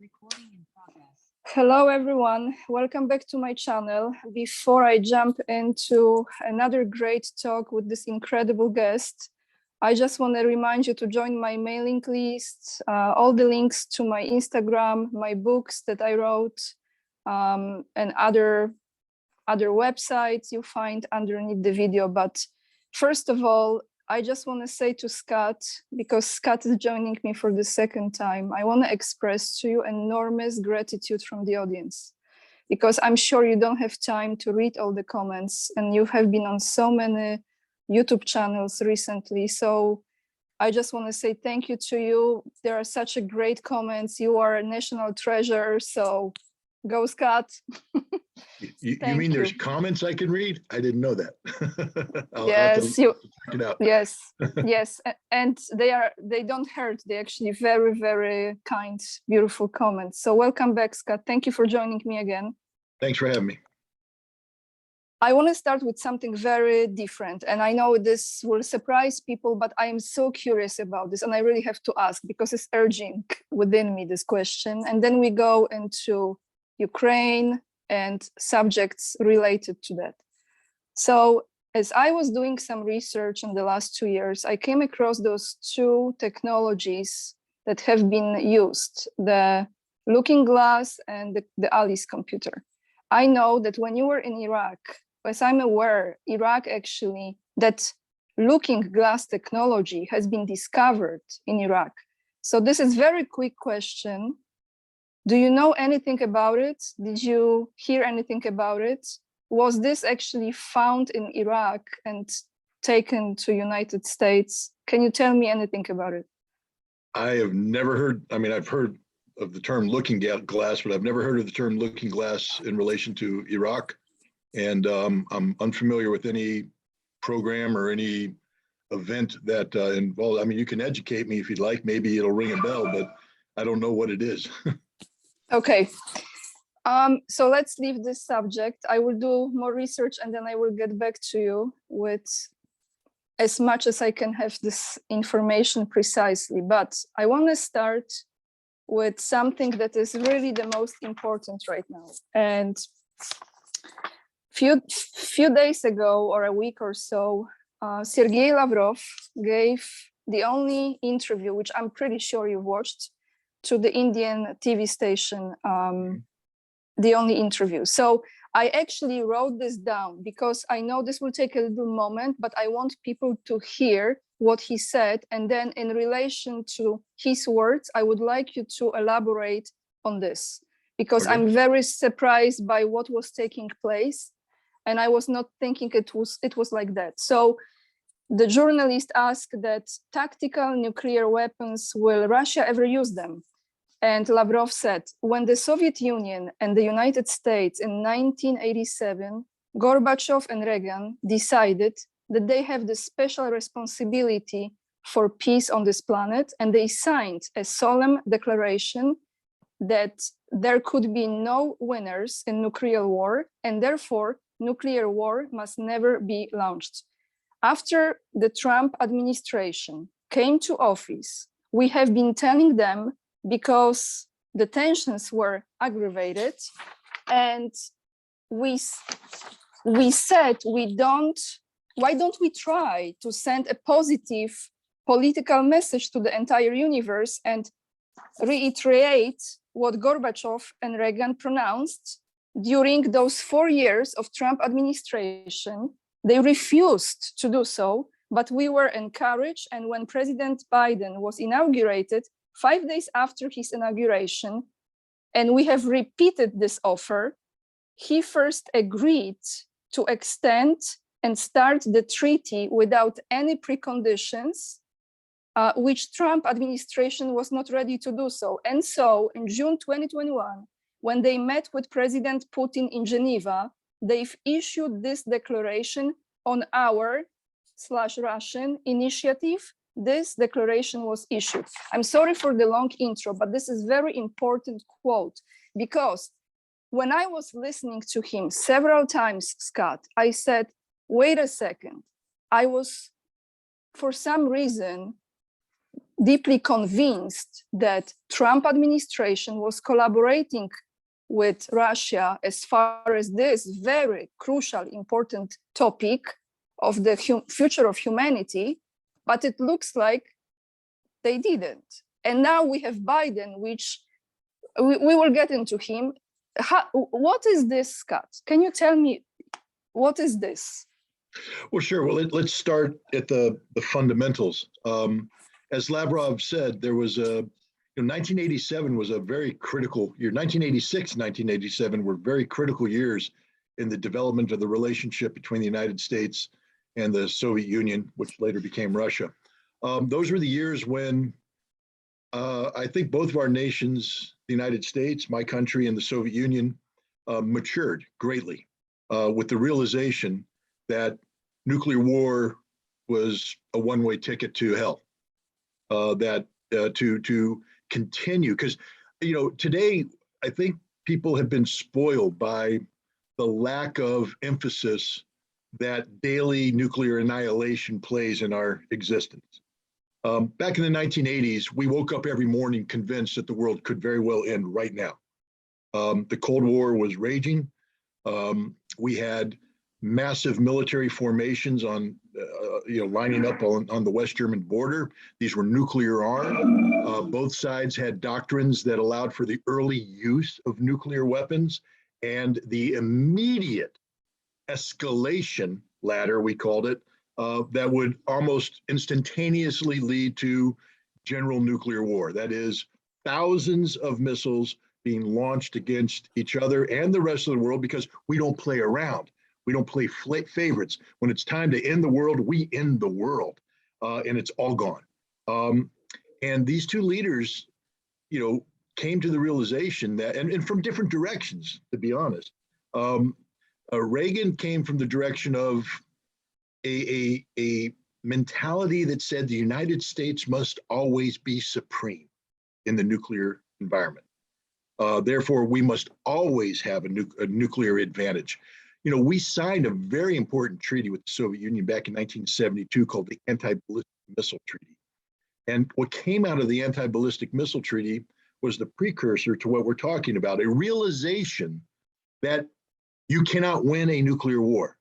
Recording in progress. Hello everyone, welcome back to my channel. Before I jump into another great talk with this incredible guest, I just want to remind you to join my mailing list, all the links to my Instagram, my books that I wrote, and other websites you find underneath the video. But first of all, I just want to say to Scott, because Scott is joining me for the second time, I want to express to you enormous gratitude from the audience, because I'm sure you don't have time to read all the comments, and you have been on so many YouTube channels recently. So I just want to say thank you to you. There are such a great comments. You are a national treasure. So go, Scott. You mean there's comments I can read? I didn't know that. I'll Yes, have to check it out. Yes, yes, and they don't hurt. They actually very, very kind, beautiful comments. So welcome back, Scott. Thank you for joining me again. Thanks for having me. I want to start with something very different, and I know this will surprise people, but I am so curious about this, and I really have to ask because it's urging within me, this question. And then we go into Ukraine and subjects related to that. So as I was doing some research in the last 2 years, I came across those two technologies that have been used, the looking glass and the Alice computer. I know that when you were in Iraq, as I'm aware, Iraq actually, that looking glass technology has been discovered in Iraq. So this is very quick question. Do you know anything about it? Did you hear anything about it? Was this actually found in Iraq and taken to United States? Can you tell me anything about it? I have never heard, I mean, I've heard of the term looking glass, but I've never heard of the term looking glass in relation to Iraq. And I'm unfamiliar with any program or any event that involved. I mean, you can educate me if you'd like, maybe it'll ring a bell, but I don't know what it is. Okay. So let's leave this subject. I will do more research and then I will get back to you with as much as I can have this information precisely. But I want to start with something that is really the most important right now. And few days ago or a week or so, Sergei Lavrov gave the only interview, which I'm pretty sure you watched, to the Indian TV station, the only interview. So I actually wrote this down because I know this will take a little moment, but I want people to hear what he said. And then in relation to his words, I would like you to elaborate on this, because I'm very surprised by what was taking place. And I was not thinking it was like that. So the journalist asked that tactical nuclear weapons, will Russia ever use them? And Lavrov said, when the Soviet Union and the United States in 1987, Gorbachev and Reagan decided that they have the special responsibility for peace on this planet, and they signed a solemn declaration that there could be no winners in nuclear war, and therefore nuclear war must never be launched. After the Trump administration came to office, we have been telling them, because the tensions were aggravated, and we said, why don't we try to send a positive political message to the entire universe and reiterate what Gorbachev and Reagan pronounced during those 4 years of Trump administration. They refused to do so, but we were encouraged. And when President Biden was inaugurated, 5 days after his inauguration, and we have repeated this offer, he first agreed to extend and start the treaty without any preconditions, which Trump administration was not ready to do so. And so in June 2021, when they met with President Putin in Geneva, they've issued this declaration on our/Russian initiative. This declaration was issued. I'm sorry for the long intro, but this is very important quote, because when I was listening to him several times, Scott, I said, wait a second. I was, for some reason, deeply convinced that Trump administration was collaborating with Russia as far as this very crucial, important topic of the future of humanity, but it looks like they didn't. And now we have Biden, which we will get into him. What is this, Scott? Can you tell me, what is this? Well, sure. Well, let's start at the fundamentals. As Lavrov said, there was 1987 was a very critical year. 1986, 1987 were very critical years in the development of the relationship between the United States and the Soviet Union, which later became Russia. Those were the years when I think both of our nations, the United States, my country, and the Soviet Union, matured greatly with the realization that nuclear war was a one-way ticket to hell. That to continue, because today I think people have been spoiled by the lack of emphasis that daily nuclear annihilation plays in our existence. Back in the 1980s, we woke up every morning convinced that the world could very well end right now. The Cold War was raging. We had massive military formations on, lining up on the West German border. These were nuclear armed. Both sides had doctrines that allowed for the early use of nuclear weapons and the immediate escalation ladder, we called it, that would almost instantaneously lead to general nuclear war. That is, thousands of missiles being launched against each other and the rest of the world, because we don't play around. We don't play favorites. When it's time to end the world, we end the world, and it's all gone. And these two leaders, came to the realization that, and from different directions, to be honest. Reagan came from the direction of a mentality that said the United States must always be supreme in the nuclear environment. Therefore, we must always have a nuclear advantage. We signed a very important treaty with the Soviet Union back in 1972 called the Anti-Ballistic Missile Treaty. And what came out of the Anti-Ballistic Missile Treaty was the precursor to what we're talking about, a realization that you cannot win a nuclear war.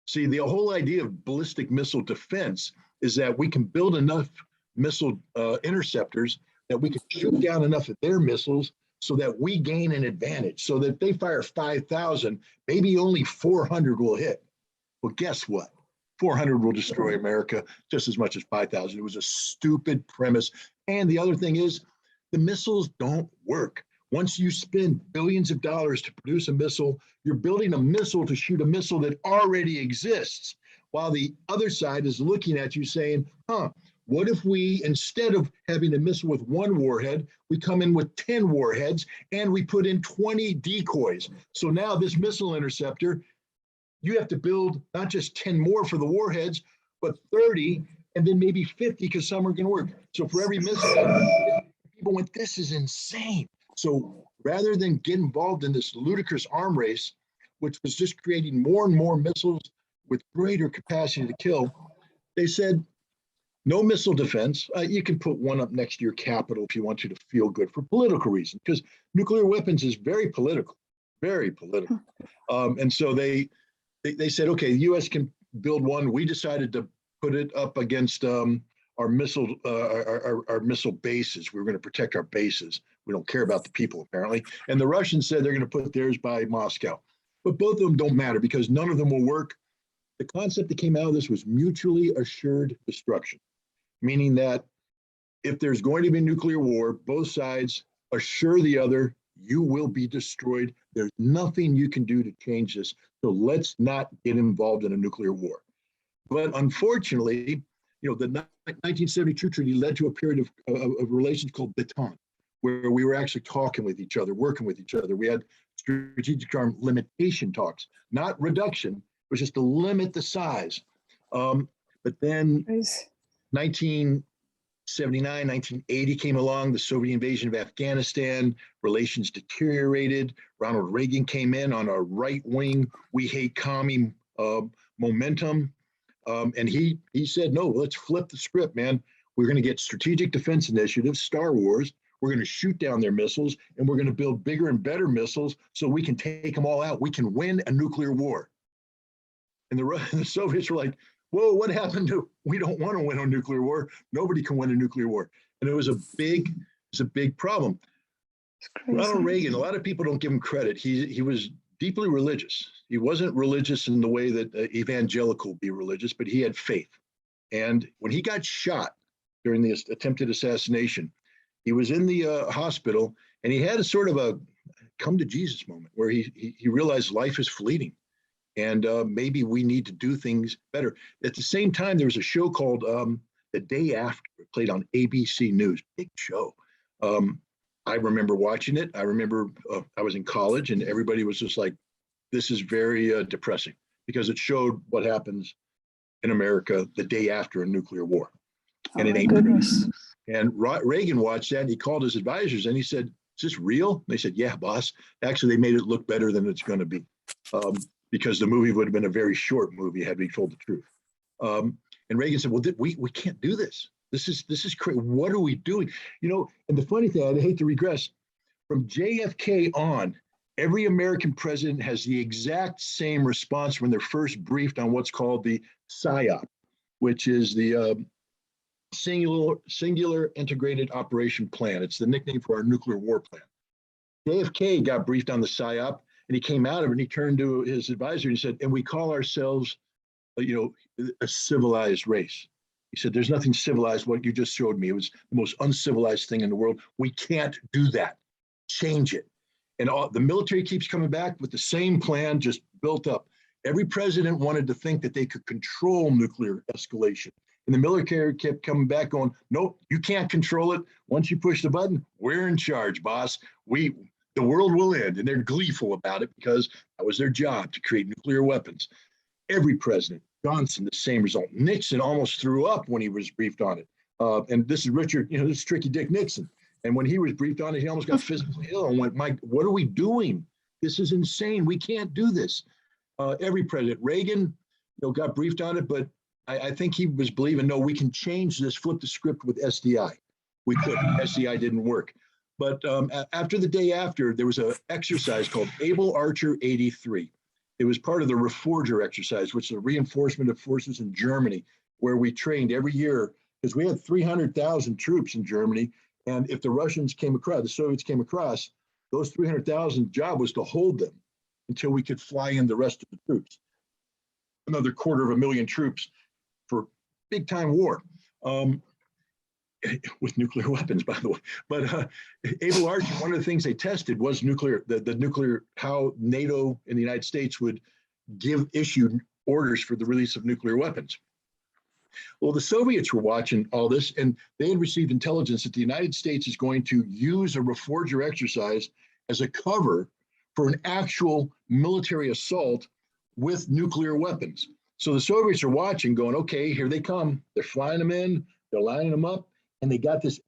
See, the whole idea of ballistic missile defense is that we can build enough missile interceptors that we can shoot down enough of their missiles so that we gain an advantage, so that if they fire 5,000, maybe only 400 will hit. Well, guess what? 400 will destroy America just as much as 5,000. It was a stupid premise. And the other thing is, the missiles don't work. Once you spend billions of dollars to produce a missile, you're building a missile to shoot a missile that already exists, while the other side is looking at you saying, what if we, instead of having a missile with one warhead, we come in with 10 warheads and we put in 20 decoys? So now this missile interceptor, you have to build not just 10 more for the warheads, but 30 and then maybe 50, because some are going to work. So for every missile, people went, this is insane. So rather than get involved in this ludicrous arm race, which was just creating more and more missiles with greater capacity to kill, they said, no missile defense. You can put one up next to your capital if you want you to feel good for political reasons, because nuclear weapons is very political, very political. And so they said, okay, the U.S. can build one. We decided to put it up against our missile bases. We were going to protect our bases. We don't care about the people, apparently. And the Russians said they're going to put theirs by Moscow. But both of them don't matter because none of them will work. The concept that came out of this was mutually assured destruction, meaning that if there's going to be nuclear war, both sides assure the other, you will be destroyed. There's nothing you can do to change this. So let's not get involved in a nuclear war. But unfortunately, the 1972 treaty led to a period of relations called détente, where we were actually talking with each other, working with each other. We had strategic arm limitation talks, not reduction. It was just to limit the size. But then 1979, 1980 came along, the Soviet invasion of Afghanistan, relations deteriorated. Ronald Reagan came in on a right-wing, we hate commie momentum. And he said, no, let's flip the script, man. We're going to get strategic defense initiatives, Star Wars. We're going to shoot down their missiles, and we're going to build bigger and better missiles so we can take them all out. We can win a nuclear war. And the Soviets were like, whoa, what happened to, we don't want to win a nuclear war. Nobody can win a nuclear war. And it was a big problem. Ronald Reagan, a lot of people don't give him credit. He was deeply religious. He wasn't religious in the way that evangelical be religious, but he had faith. And when he got shot during the attempted assassination, he was in the hospital, and he had a sort of a come to Jesus moment where he realized life is fleeting, and maybe we need to do things better. At the same time, there was a show called The Day After. It played on ABC News, big show. I remember watching it. I remember I was in college, and everybody was just like, this is very depressing, because it showed what happens in America the day after a nuclear war. Oh, and it my ain't goodness. And Reagan watched that, and he called his advisors, and he said, is this real? And they said, yeah, boss. Actually, they made it look better than it's going to be, because the movie would have been a very short movie had we told the truth. And Reagan said, well, we can't do this. This is crazy. What are we doing? You know, and the funny thing, I hate to regress, from JFK on, every American president has the exact same response when they're first briefed on what's called the PSYOP, which is the singular integrated operation plan. It's the nickname for our nuclear war plan. JFK got briefed on the PSYOP, and he came out of it, and he turned to his advisor and he said, and we call ourselves, a civilized race. He said, there's nothing civilized. What you just showed me, it was the most uncivilized thing in the world. We can't do that. Change it. And the military keeps coming back with the same plan, just built up. Every president wanted to think that they could control nuclear escalation. And the military kept coming back going, nope, you can't control it. Once you push the button, we're in charge, boss. The world will end. And they're gleeful about it because that was their job, to create nuclear weapons. Every president, Johnson, the same result. Nixon almost threw up when he was briefed on it. And this is Richard, this is Tricky Dick Nixon. And when he was briefed on it, he almost got physically ill and went, Mike, what are we doing? This is insane. We can't do this. Every president, Reagan, got briefed on it, but I think he was believing, no, we can change this, flip the script with SDI. We couldn't. SDI didn't work. But after the day after, there was an exercise called Able Archer 83. It was part of the Reforger exercise, which is a reinforcement of forces in Germany, where we trained every year, because we had 300,000 troops in Germany. And if the Russians came across, the Soviets came across, those 300,000 job was to hold them until we could fly in the rest of the troops. Another 250,000 troops for big time war, with nuclear weapons, by the way. But Able Archer, one of the things they tested was nuclear, the nuclear, how NATO and the United States would issue orders for the release of nuclear weapons. Well, the Soviets were watching all this, and they had received intelligence that the United States is going to use a Reforger exercise as a cover for an actual military assault with nuclear weapons. So the Soviets are watching, going, okay, here they come. They're flying them in, they're lining them up, and they got this,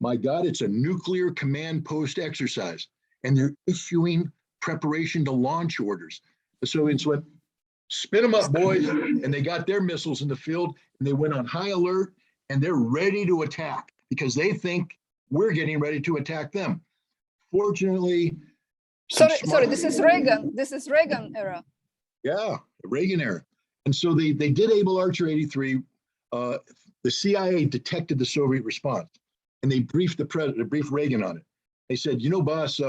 my God, it's a nuclear command post exercise, and they're issuing preparation to launch orders. The Soviets went, spin them up, boys, and they got their missiles in the field, and they went on high alert, and they're ready to attack because they think we're getting ready to attack them. Fortunately, sorry, this is Reagan. This is Reagan era. Yeah, Reagan era. And so they did Able Archer 83. The CIA detected the Soviet response, and they briefed briefed Reagan on it. They said, boss,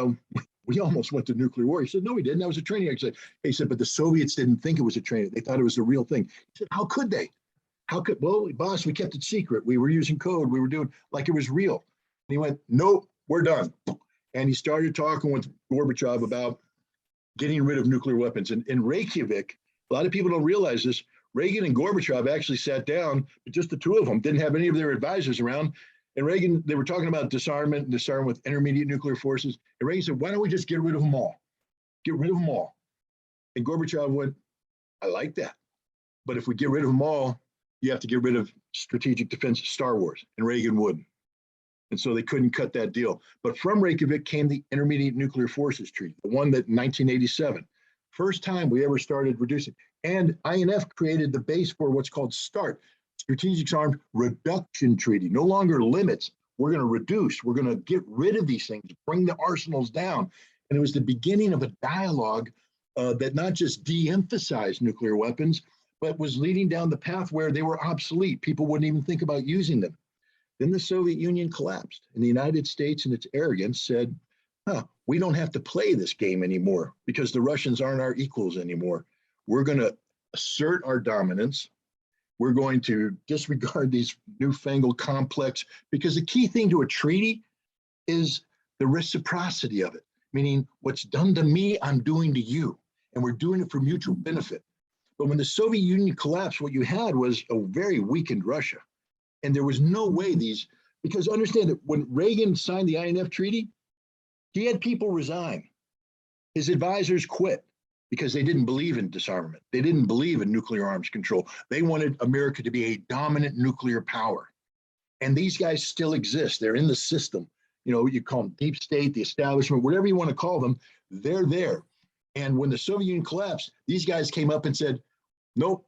we almost went to nuclear war. He said, no, we didn't. That was a training exercise. He said, but the Soviets didn't think it was a training. They thought it was a real thing. He said, how could they? Well, boss, we kept it secret. We were using code. We were doing like it was real. And he went, nope, we're done. And he started talking with Gorbachev about getting rid of nuclear weapons. And in Reykjavik, a lot of people don't realize this, Reagan and Gorbachev actually sat down, but just the two of them, didn't have any of their advisors around. And Reagan, they were talking about disarmament with intermediate nuclear forces. And Reagan said, why don't we just get rid of them all? Get rid of them all. And Gorbachev went, I like that. But if we get rid of them all, you have to get rid of strategic defense, Star Wars. And Reagan wouldn't. And so they couldn't cut that deal. But from Reykjavik came the Intermediate Nuclear Forces Treaty, the one that in 1987, first time we ever started reducing. And INF created the base for what's called START, Strategic Arms Reduction Treaty, no longer limits. We're going to reduce. We're going to get rid of these things, bring the arsenals down. And it was the beginning of a dialogue that not just de-emphasized nuclear weapons, but was leading down the path where they were obsolete. People wouldn't even think about using them. Then the Soviet Union collapsed, and the United States, in its arrogance, said, we don't have to play this game anymore because the Russians aren't our equals anymore. We're going to assert our dominance. We're going to disregard these newfangled complex, because the key thing to a treaty is the reciprocity of it, meaning what's done to me, I'm doing to you, and we're doing it for mutual benefit. But when the Soviet Union collapsed, what you had was a very weakened Russia. And there was no way because understand that when Reagan signed the INF treaty, he had people resign. His advisors quit because they didn't believe in disarmament. They didn't believe in nuclear arms control. They wanted America to be a dominant nuclear power. And these guys still exist. They're in the system. You call them deep state, the establishment, whatever you want to call them, they're there. And when the Soviet Union collapsed, these guys came up and said, nope,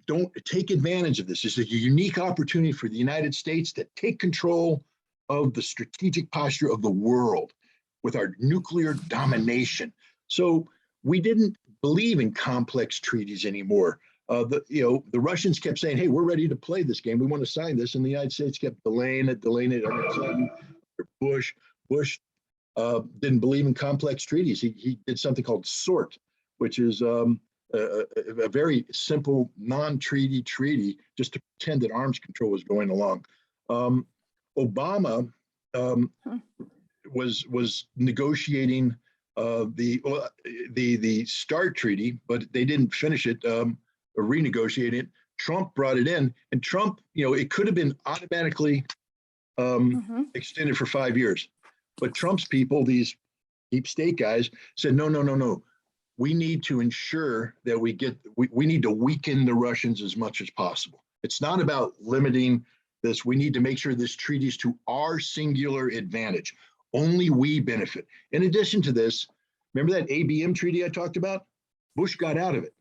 don't take advantage of this. This is a unique opportunity for the United States to take control of the strategic posture of the world with our nuclear domination. So we didn't believe in complex treaties anymore. The Russians kept saying, hey, we're ready to play this game. We want to sign this. And the United States kept delaying it. Bush didn't believe in complex treaties. He did something called SORT, which is a very simple non-treaty treaty just to pretend that arms control was going along. Obama was negotiating the START treaty, but they didn't finish it or renegotiate it. Trump brought it in, and Trump, it could have been automatically extended for 5 years, but Trump's people, these deep state guys, said no. We need to ensure that we need to weaken the Russians as much as possible. It's not about limiting this. We need to make sure this treaty is to our singular advantage. Only we benefit. In addition to this, remember that ABM treaty I talked about? Bush got out of it.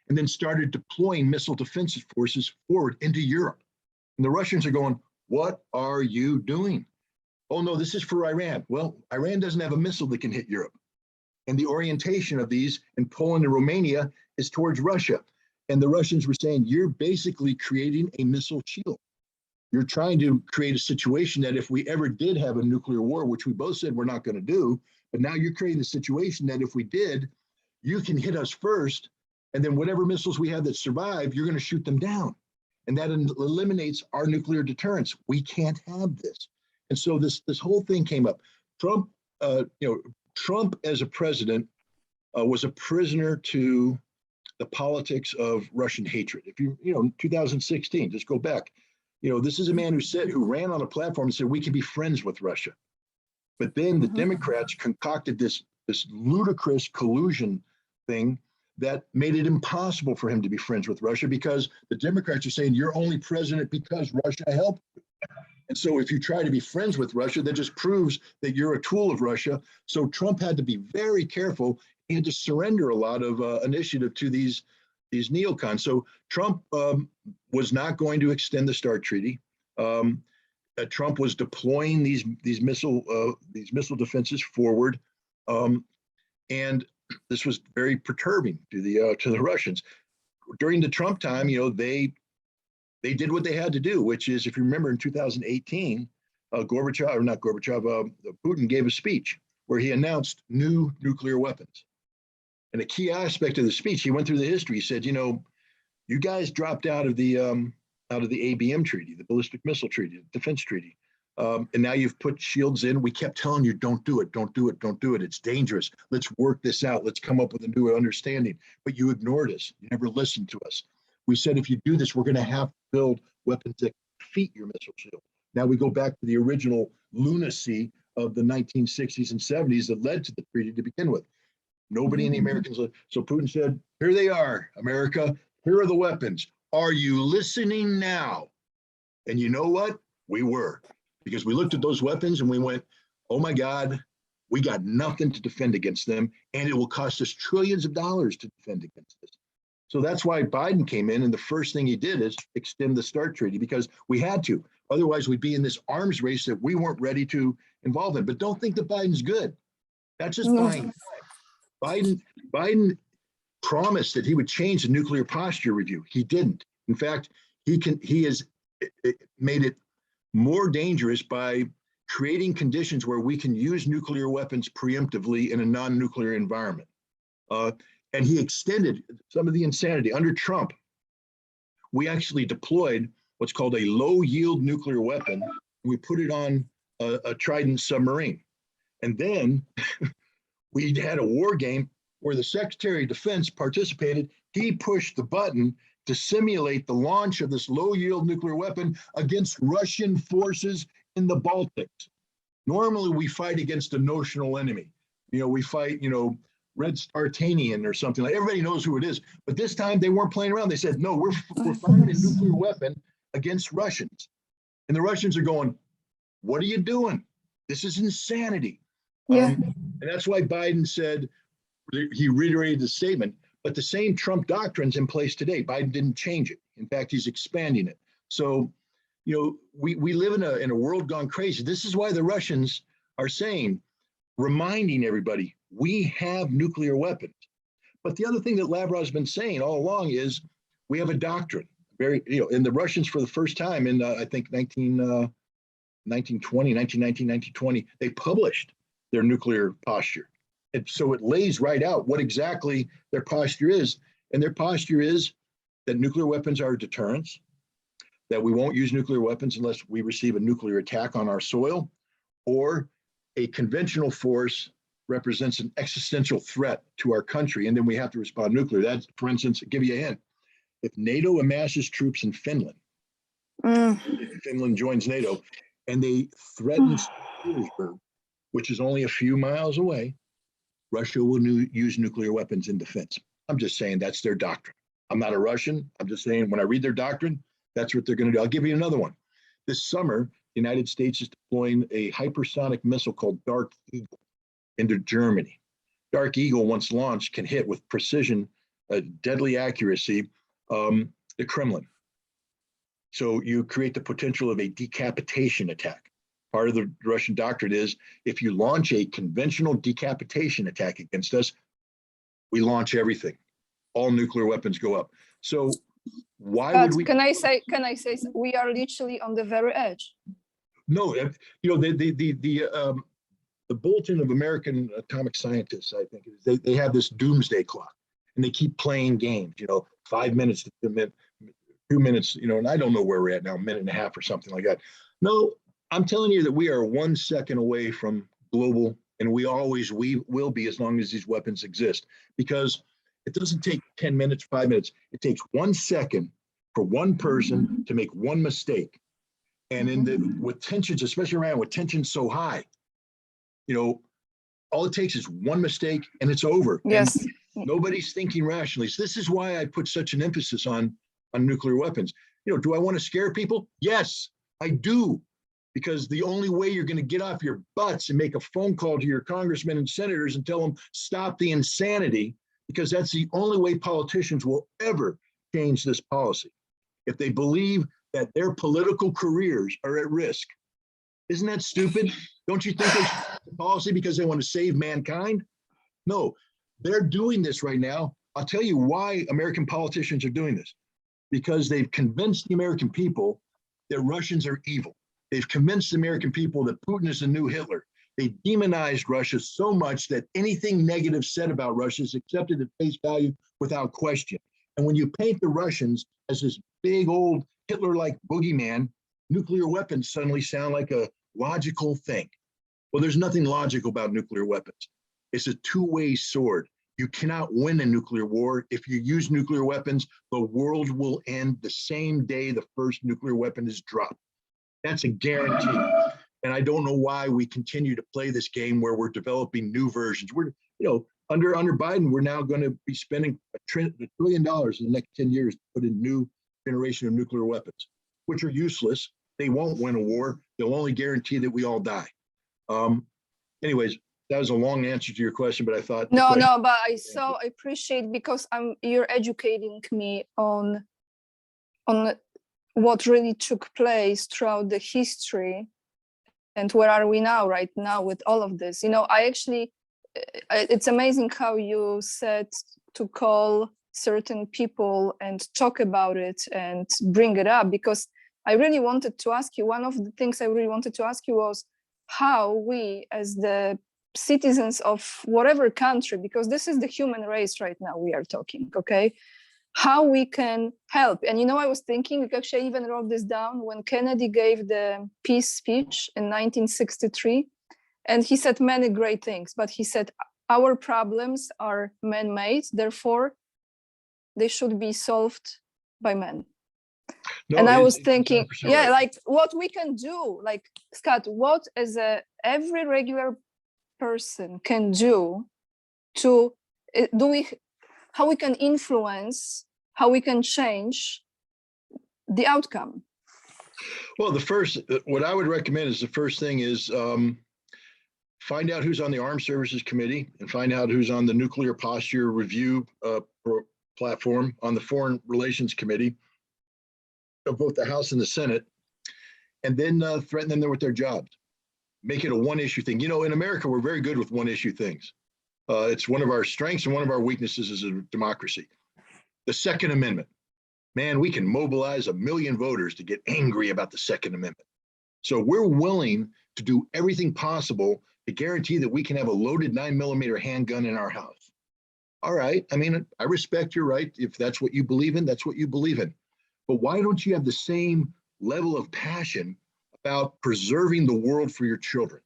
And then started deploying missile defense forces forward into Europe. And the Russians are going, what are you doing? Oh, no, this is for Iran. Well, Iran doesn't have a missile that can hit Europe. And the orientation of these in Poland and Romania is towards Russia. And the Russians were saying, you're basically creating a missile shield. You're trying to create a situation that if we ever did have a nuclear war, which we both said we're not going to do, but now you're creating a situation that if we did, you can hit us first, and then whatever missiles we have that survive, you're going to shoot them down. And that eliminates our nuclear deterrence. We can't have this. And so this whole thing came up. Trump as a president was a prisoner to the politics of Russian hatred. If you 2016, just go back. This is a man who ran on a platform and said we can be friends with Russia. But then the Democrats concocted this ludicrous collusion thing that made it impossible for him to be friends with Russia, because the Democrats are saying you're only president because Russia helped you. And so if you try to be friends with Russia, that just proves that you're a tool of Russia. So Trump had to be very careful. He had to surrender a lot of initiative to these neocons. So Trump was not going to extend the START treaty. Trump was deploying these missile defenses forward, and this was very perturbing to the Russians. During the Trump time, they did what they had to do, which is, if you remember, in 2018, Putin gave a speech where he announced new nuclear weapons. And a key aspect of the speech, he went through the history. He said, you guys dropped out of the ABM treaty, the ballistic missile treaty, the defense treaty. And now you've put shields in. We kept telling you, don't do it. It's dangerous. Let's work this out. Let's come up with a new understanding. But you ignored us. You never listened to us. We said, if you do this, we're going to have to build weapons that defeat your missile shield. Now we go back to the original lunacy of the 1960s and 70s that led to the treaty to begin with. Nobody in the Americans. So Putin said, here they are, America. Here are the weapons. Are you listening now? And you know what? We were. Because we looked at those weapons and we went, oh my God, we got nothing to defend against them. And it will cost us trillions of dollars to defend against this. So that's why Biden came in, and the first thing he did is extend the START treaty, because we had to. Otherwise, we'd be in this arms race that we weren't ready to involve in. But don't think that Biden's good. That's just buying time. Biden promised that he would change the nuclear posture review. He didn't. In fact, he has made it more dangerous by creating conditions where we can use nuclear weapons preemptively in a non-nuclear environment. And he extended some of the insanity. Under Trump, we actually deployed what's called a low-yield nuclear weapon. We put it on a Trident submarine. And then we had a war game where the Secretary of Defense participated. He pushed the button to simulate the launch of this low-yield nuclear weapon against Russian forces in the Baltics. Normally, we fight against a notional enemy. We fight, Red Startanian or something like. Everybody knows who it is. But this time, they weren't playing around. They said, no, we're fighting a nuclear weapon against Russians. And the Russians are going, what are you doing? This is insanity. Yeah. And that's why Biden said, he reiterated the statement, but the same Trump doctrine's in place today. Biden didn't change it. In fact, he's expanding it. So, we live in a world gone crazy. This is why the Russians are saying, reminding everybody, we have nuclear weapons. But the other thing that Lavrov's been saying all along is we have a doctrine. And the Russians, for the first time in, I think, 1920, 1919, 1920, they published their nuclear posture. And so it lays right out what exactly their posture is. And their posture is that nuclear weapons are deterrents, that we won't use nuclear weapons unless we receive a nuclear attack on our soil, or a conventional force represents an existential threat to our country, and then we have to respond nuclear. That's, for instance, I'll give you a hint. If NATO amasses troops in Finland, if Finland joins NATO, and they threaten St. Petersburg, which is only a few miles away, Russia will use nuclear weapons in defense. I'm just saying that's their doctrine. I'm not a Russian. I'm just saying when I read their doctrine, that's what they're going to do. I'll give you another one. This summer, the United States is deploying a hypersonic missile called Dark Eagle into Germany. Dark Eagle, once launched, can hit with precision, deadly accuracy, the Kremlin. So you create the potential of a decapitation attack. Part of the Russian doctrine is if you launch a conventional decapitation attack against us, we launch everything. All nuclear weapons go up. So why would we? Can I say we are literally on the very edge? No, the Bulletin of American Atomic Scientists, I think, they have this Doomsday Clock, and they keep playing games. 5 minutes to 2 minutes. And I don't know where we're at now, a minute and a half or something like that. No, I'm telling you that we are 1 second away from global, and we will be as long as these weapons exist, because it doesn't take 10 minutes, 5 minutes. It takes 1 second for one person to make one mistake. And with tensions, especially around with tensions so high, all it takes is one mistake and it's over. Yes. And nobody's thinking rationally. So this is why I put such an emphasis on nuclear weapons. Do I want to scare people? Yes, I do. Because the only way you're going to get off your butts and make a phone call to your congressmen and senators and tell them stop the insanity, because that's the only way politicians will ever change this policy. If they believe that their political careers are at risk. Isn't that stupid? Don't you think they should pass the policy because they want to save mankind? No, they're doing this right now. I'll tell you why American politicians are doing this. Because they've convinced the American people that Russians are evil. They've convinced the American people that Putin is the new Hitler. They demonized Russia so much that anything negative said about Russia is accepted at face value without question. And when you paint the Russians as this big old Hitler-like boogeyman, nuclear weapons suddenly sound like a logical thing. Well, there's nothing logical about nuclear weapons. It's a two-way sword. You cannot win a nuclear war. If you use nuclear weapons, the world will end the same day the first nuclear weapon is dropped. That's a guarantee. And I don't know why we continue to play this game where we're developing new versions. We're, under Biden, we're now going to be spending $1 trillion in the next 10 years to put in new generation of nuclear weapons, which are useless. They won't win a war. They'll only guarantee that we all die. Anyways, That was a long answer to your question, but I thought. No, but I appreciate, because you're educating me on what really took place throughout the history, and where are we now, right now, with all of this. It's amazing how you said to call certain people and talk about it and bring it up, because I really wanted to ask you, one of the things I really wanted to ask you was how we, as the citizens of whatever country, because this is the human race right now we are talking, okay, how we can help. And I was thinking, actually I even wrote this down, when Kennedy gave the peace speech in 1963, and he said many great things, but he said, our problems are man-made, therefore they should be solved by men. No, and I was thinking, 100% right. like what we can do, like Scott, what as every regular person can do to how we can influence, how we can change the outcome. Well, what I would recommend is the first thing is find out who's on the Armed Services Committee and find out who's on the Nuclear Posture Review platform, on the Foreign Relations Committee of both the House and the Senate, and then threaten them with their jobs. Make it a one-issue thing. In America, we're very good with one-issue things. It's one of our strengths and one of our weaknesses as a democracy. The Second Amendment. Man, we can mobilize 1 million voters to get angry about the Second Amendment. So we're willing to do everything possible to guarantee that we can have a loaded 9mm handgun in our house. All right. I mean, I respect your right. If that's what you believe in, that's what you believe in. But why don't you have the same level of passion about preserving the world for your children?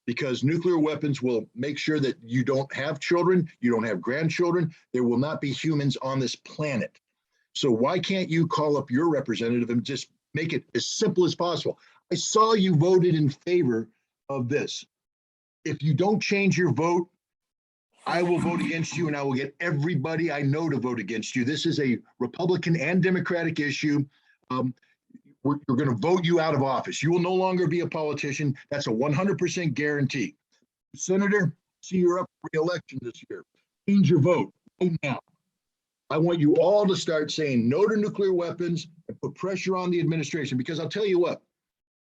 Because nuclear weapons will make sure that you don't have children, you don't have grandchildren, there will not be humans on this planet. So why can't you call up your representative and just make it as simple as possible? I saw you voted in favor of this. If you don't change your vote, I will vote against you, and I will get everybody I know to vote against you. This is a Republican and Democratic issue. We're going to vote you out of office. You will no longer be a politician. That's a 100% guarantee. Senator, see you're up for re-election this year. Change your vote right now. I want you all to start saying no to nuclear weapons and put pressure on the administration, because I'll tell you what,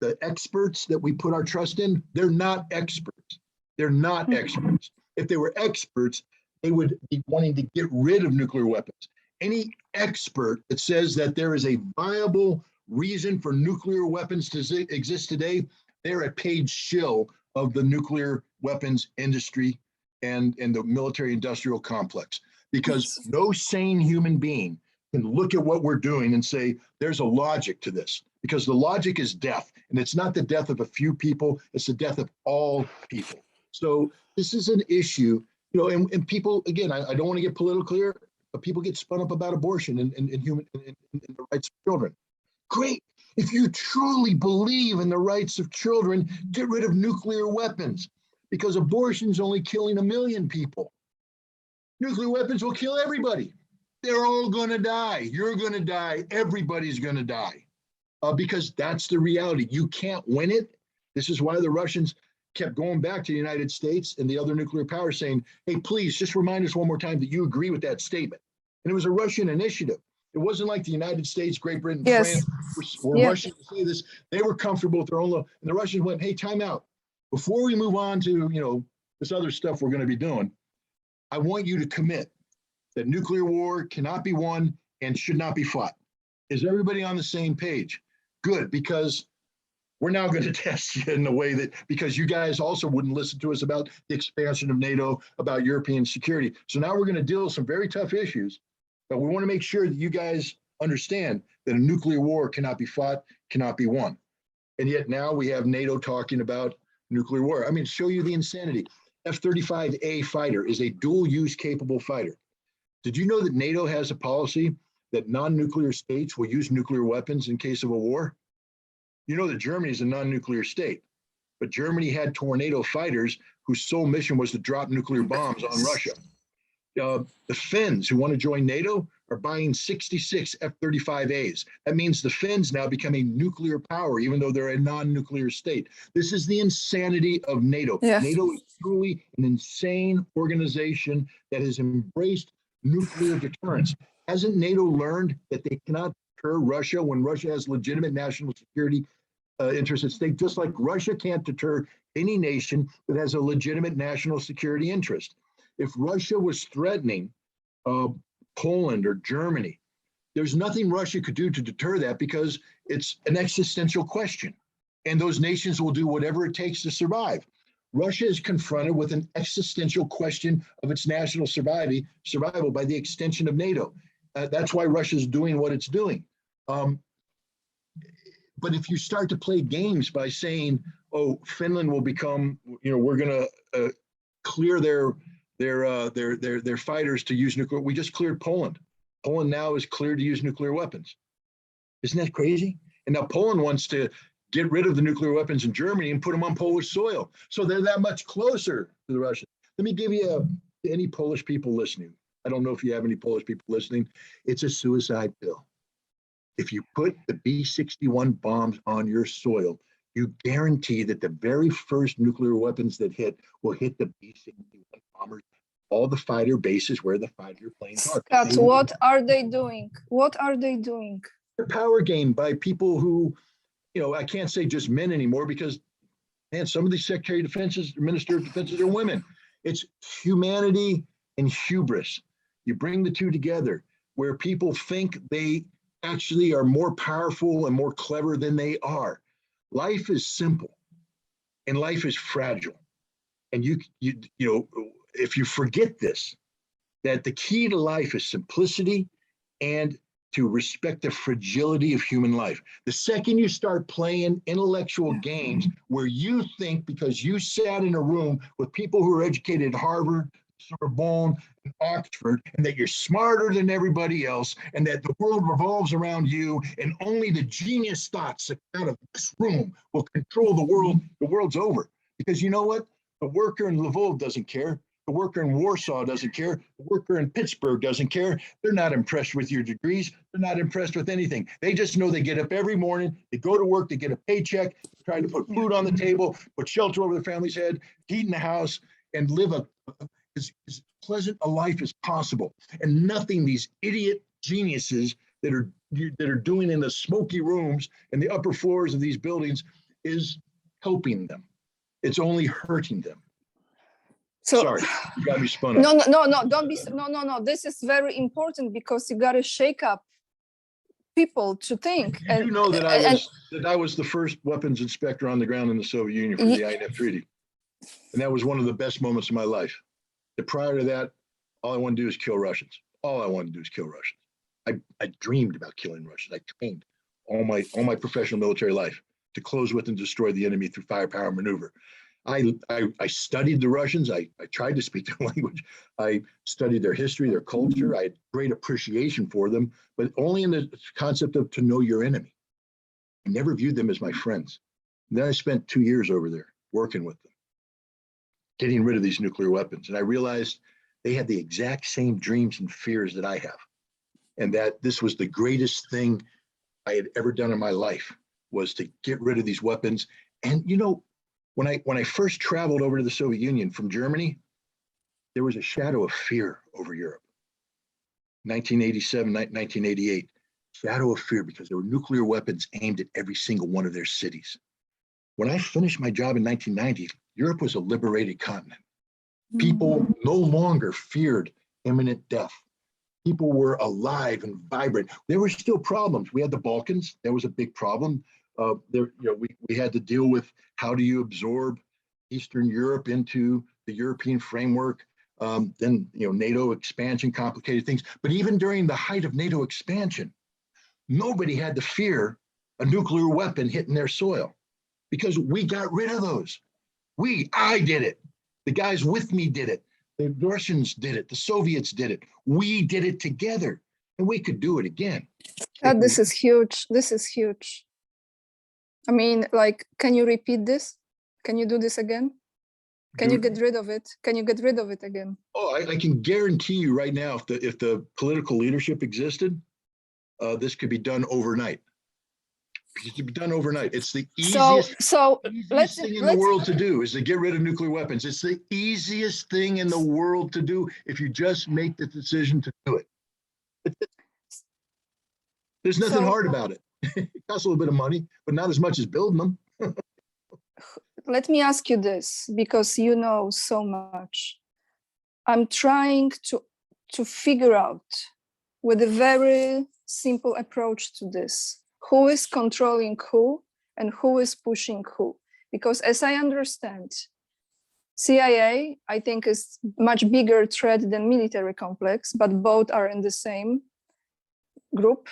the experts that we put our trust in, they're not experts. They're not experts. If they were experts, they would be wanting to get rid of nuclear weapons. Any expert that says that there is a viable reason for nuclear weapons to exist today, they're a paid shill of the nuclear weapons industry and the military industrial complex. Because no sane human being can look at what we're doing and say, there's a logic to this. Because the logic is death. And it's not the death of a few people, it's the death of all people. So this is an issue, and people, again, I don't want to get political here, but people get spun up about abortion and the rights of children. Great. If you truly believe in the rights of children, get rid of nuclear weapons, because abortion's only killing 1 million people. Nuclear weapons will kill everybody. They're all going to die. You're going to die. Everybody's going to die, because that's the reality. You can't win it. This is why the Russians kept going back to the United States and the other nuclear powers saying, hey, please just remind us one more time that you agree with that statement. And it was a Russian initiative. It wasn't like the United States, Great Britain, France were rushing to say this. They were comfortable with their own law. And the Russians went, hey, time out. Before we move on to, this other stuff we're going to be doing, I want you to commit that nuclear war cannot be won and should not be fought. Is everybody on the same page? Good, because we're now going to test you in a way that, because you guys also wouldn't listen to us about the expansion of NATO, about European security. So now we're going to deal with some very tough issues, but we want to make sure that you guys understand that a nuclear war cannot be fought, cannot be won. And yet now we have NATO talking about nuclear war. I mean, show you the insanity. F-35A fighter is a dual-use capable fighter. Did you know that NATO has a policy that non-nuclear states will use nuclear weapons in case of a war? You know that Germany is a non-nuclear state, but Germany had Tornado fighters whose sole mission was to drop nuclear bombs on Russia. The Finns who want to join NATO are buying 66 F-35As. That means the Finns now become a nuclear power, even though they're a non-nuclear state. This is the insanity of NATO. Yes. NATO is truly an insane organization that has embraced nuclear deterrence. Hasn't NATO learned that they cannot deter Russia when Russia has legitimate national security interests at stake, just like Russia can't deter any nation that has a legitimate national security interest? If Russia was threatening Poland or Germany, there's nothing Russia could do to deter that because it's an existential question. And those nations will do whatever it takes to survive. Russia is confronted with an existential question of its national survival by the extension of NATO. That's why Russia is doing what it's doing. But if you start to play games by saying, oh, Finland will become, we're going to clear their fighters to use nuclear. We just cleared Poland. Poland now is cleared to use nuclear weapons. Isn't that crazy? And now Poland wants to get rid of the nuclear weapons in Germany and put them on Polish soil. So they're that much closer to the Russians. Let me give you any Polish people listening. I don't know if you have any Polish people listening. It's a suicide pill. If you put the B-61 bombs on your soil, you guarantee that the very first nuclear weapons that hit will hit the B-61 bombers, all the fighter bases where the fighter planes are. Scott, what are they doing? What are they doing? The power game by people who, I can't say just men anymore because, man, some of these Secretary of Defenses, Minister of Defenses are women. It's humanity and hubris. You bring the two together where people think they actually are more powerful and more clever than they are. Life is simple and life is fragile. And if you forget this, that the key to life is simplicity and to respect the fragility of human life. The second you start playing intellectual games where you think because you sat in a room with people who are educated at Harvard, Sorbonne, and Oxford, and that you're smarter than everybody else, and that the world revolves around you, and only the genius thoughts that come out of this room will control the world, the world's over. Because you know what? The worker in Lvov doesn't care. The worker in Warsaw doesn't care. The worker in Pittsburgh doesn't care. They're not impressed with your degrees. They're not impressed with anything. They just know they get up every morning, they go to work, they get a paycheck, try to put food on the table, put shelter over their family's head, heat in the house, and live as pleasant a life as possible. And nothing these idiot geniuses that are doing in the smoky rooms and the upper floors of these buildings is helping them. It's only hurting them. So, sorry, you got me spun up. No, don't be, no. This is very important because you got to shake up people to think. You know that I was the first weapons inspector on the ground in the Soviet Union for the INF Treaty. And that was one of the best moments of my life. And prior to that, all I wanted to do is kill Russians. All I wanted to do is kill Russians. I dreamed about killing Russians. I trained all my professional military life to close with and destroy the enemy through firepower maneuver. I studied the Russians. I tried to speak their language. I studied their history, their culture. I had great appreciation for them, but only in the concept of to know your enemy. I never viewed them as my friends. And then I spent 2 years over there working with them, getting rid of these nuclear weapons. And I realized they had the exact same dreams and fears that I have. And that this was the greatest thing I had ever done in my life, was to get rid of these weapons. And when I first traveled over to the Soviet Union from Germany, there was a shadow of fear over Europe. 1987, 1988, shadow of fear because there were nuclear weapons aimed at every single one of their cities. When I finished my job in 1990, Europe was a liberated continent. People no longer feared imminent death. People were alive and vibrant. There were still problems. We had the Balkans. That was a big problem. We had to deal with how do you absorb Eastern Europe into the European framework. Then NATO expansion, complicated things. But even during the height of NATO expansion, nobody had to fear a nuclear weapon hitting their soil because we got rid of those. I did it. The guys with me did it. The Russians did it. The Soviets did it. We did it together, and we could do it again. God, this is huge. This is huge. I mean, can you repeat this? Can you do this again? Can you get rid of it? Can you get rid of it again? Oh, I can guarantee you right now, if the political leadership existed, this could be done overnight. It could be done overnight. It's the easiest thing in the world to do is to get rid of nuclear weapons. It's the easiest thing in the world to do if you just make the decision to do it. There's nothing hard about it. It costs a little bit of money, but not as much as building them. Let me ask you this, because you know so much. I'm trying to figure out with a very simple approach to this, who is controlling who and who is pushing who. Because as I understand, CIA, I think, is much bigger threat than military complex, but both are in the same group.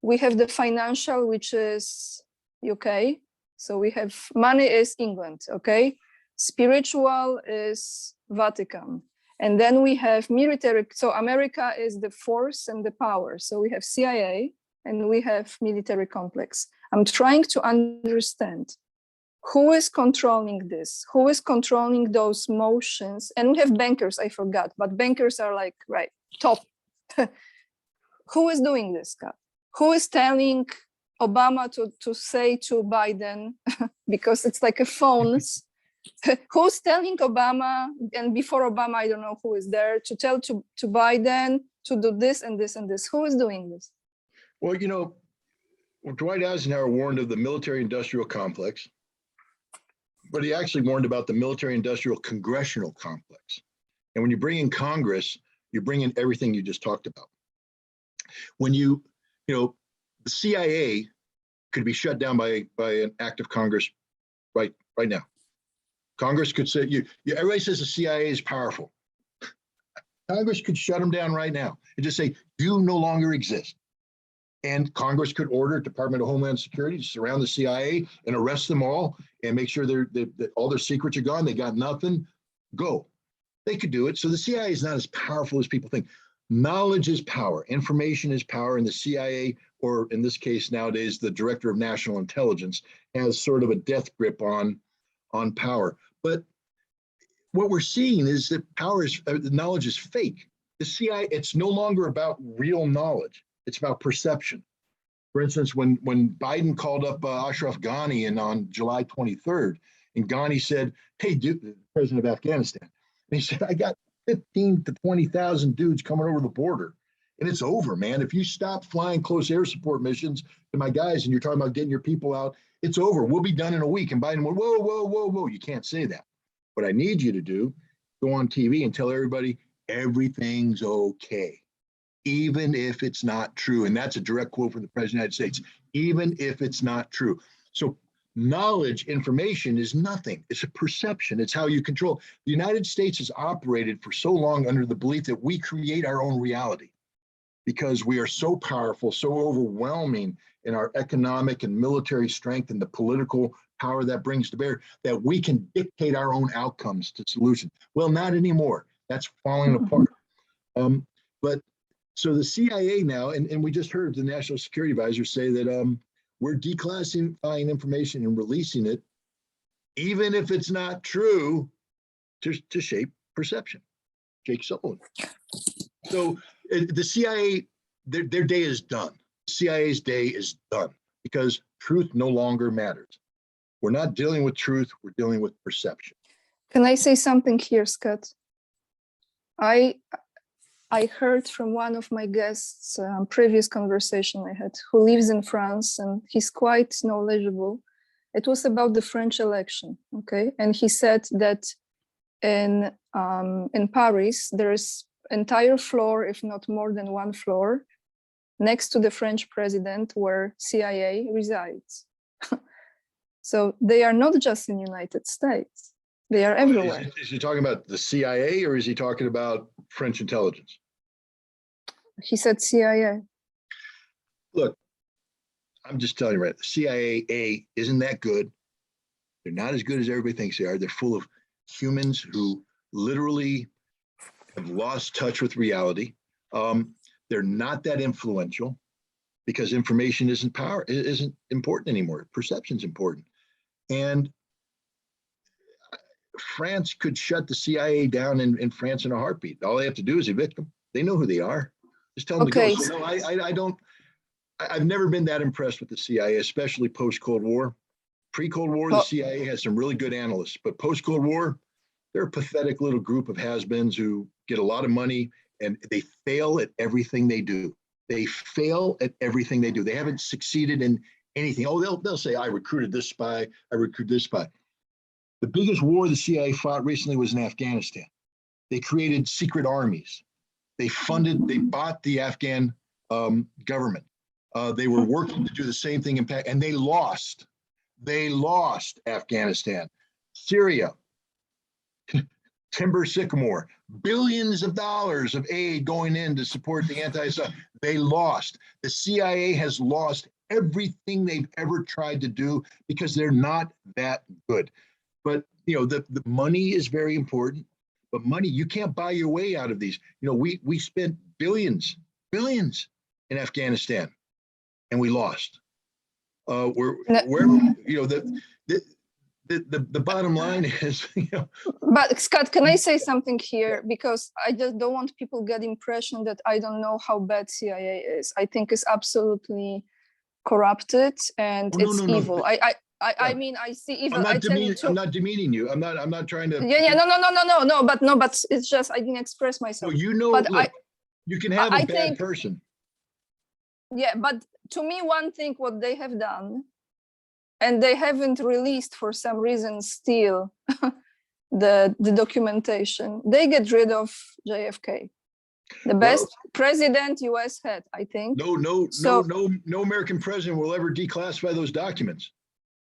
We have the financial, which is UK. So we have money is England, okay? Spiritual is Vatican. And then we have military. So America is the force and the power. So we have CIA and we have military complex. I'm trying to understand who is controlling this, who is controlling those motions. And we have bankers, I forgot, but bankers are like, right, top. Who is doing this, Scott? Who is telling Obama to say to Biden, because it's like a phone, who's telling Obama, and before Obama, I don't know who is there, to tell to Biden to do this and this and this. Who is doing this? Well, Dwight Eisenhower warned of the military-industrial complex, but he actually warned about the military-industrial congressional complex. And when you bring in Congress, you bring in everything you just talked about. When the CIA could be shut down by an act of Congress right now. Congress could say, everybody says the CIA is powerful. Congress could shut them down right now and just say, you no longer exist. And Congress could order Department of Homeland Security to surround the CIA and arrest them all and make sure that all their secrets are gone. They got nothing. Go. They could do it. So the CIA is not as powerful as people think. Knowledge is power. Information is power. And the CIA, or in this case nowadays, the Director of National Intelligence, has sort of a death grip on power. But what we're seeing is that knowledge is fake. The CIA, it's no longer about real knowledge. It's about perception. For instance, when Biden called up Ashraf Ghani on July 23rd, and Ghani said, hey, the president of Afghanistan, and he said, I got 15 to 20,000 dudes coming over the border. And it's over, man. If you stop flying close air support missions to my guys and you're talking about getting your people out, it's over. We'll be done in a week. And Biden went, whoa, whoa, whoa, whoa. You can't say that. What I need you to do, go on TV and tell everybody everything's okay, even if it's not true. And that's a direct quote from the President of the United States, even if it's not true. So knowledge, information is nothing. It's a perception. It's how you control. The United States has operated for so long under the belief that we create our own reality because we are so powerful, so overwhelming in our economic and military strength and the political power that brings to bear that we can dictate our own outcomes to solutions. Well, not anymore. That's falling apart. But so the CIA now, and we just heard the National Security Advisor say that we're declassifying information and releasing it, even if it's not true, to shape perception. Jake Sullivan. So the CIA, their day is done. CIA's day is done because truth no longer matters. We're not dealing with truth, we're dealing with perception. Can I say something here, Scott? I heard from one of my guests, previous conversation I had, who lives in France, and he's quite knowledgeable. It was about the French election, okay? And he said that in Paris, there is entire floor, if not more than one floor, next to the French president where CIA resides. So they are not just in the United States, they are everywhere. Is he talking about the CIA or is he talking about French intelligence? He said CIA. Look, I'm just telling you, right? The CIA isn't that good. They're not as good as everybody thinks they are. They're full of humans who literally have lost touch with reality. They're not that influential because information isn't important anymore. Perception's important. And France could shut the CIA down in France in a heartbeat. All they have to do is evict them. They know who they are. Just tell them to Okay. go. So no, I don't. I've never been that impressed with the CIA, especially post-Cold War. Pre-Cold War, the CIA has some really good analysts, but post-Cold War, they're a pathetic little group of has-beens who get a lot of money and they fail at everything they do. They fail at everything they do. They haven't succeeded in anything. Oh, they'll say, I recruited this spy, I recruited this spy. The biggest war the CIA fought recently was in Afghanistan. They created secret armies. They bought the Afghan government. They were working to do the same thing in Pakistan, and they lost. They lost Afghanistan. Syria, Timber Sycamore, billions of dollars of aid going in to support the anti-Islam. They lost. The CIA has lost everything they've ever tried to do because they're not that good. But the money is very important. But money, you can't buy your way out of these. We spent billions in Afghanistan, and we lost. The bottom line is, But Scott, can I say something here? Because I just don't want people to get the impression that I don't know how bad CIA is. I think it's absolutely corrupted and it's evil. I mean, I see evil. I'm not demeaning you. I'm not trying to. Yeah. No. But it's just I didn't express myself. No, but look, you can have a bad person. Yeah, but to me, one thing what they have done, and they haven't released for some reason still the documentation. They get rid of JFK, the best president US had, I think. No American president will ever declassify those documents.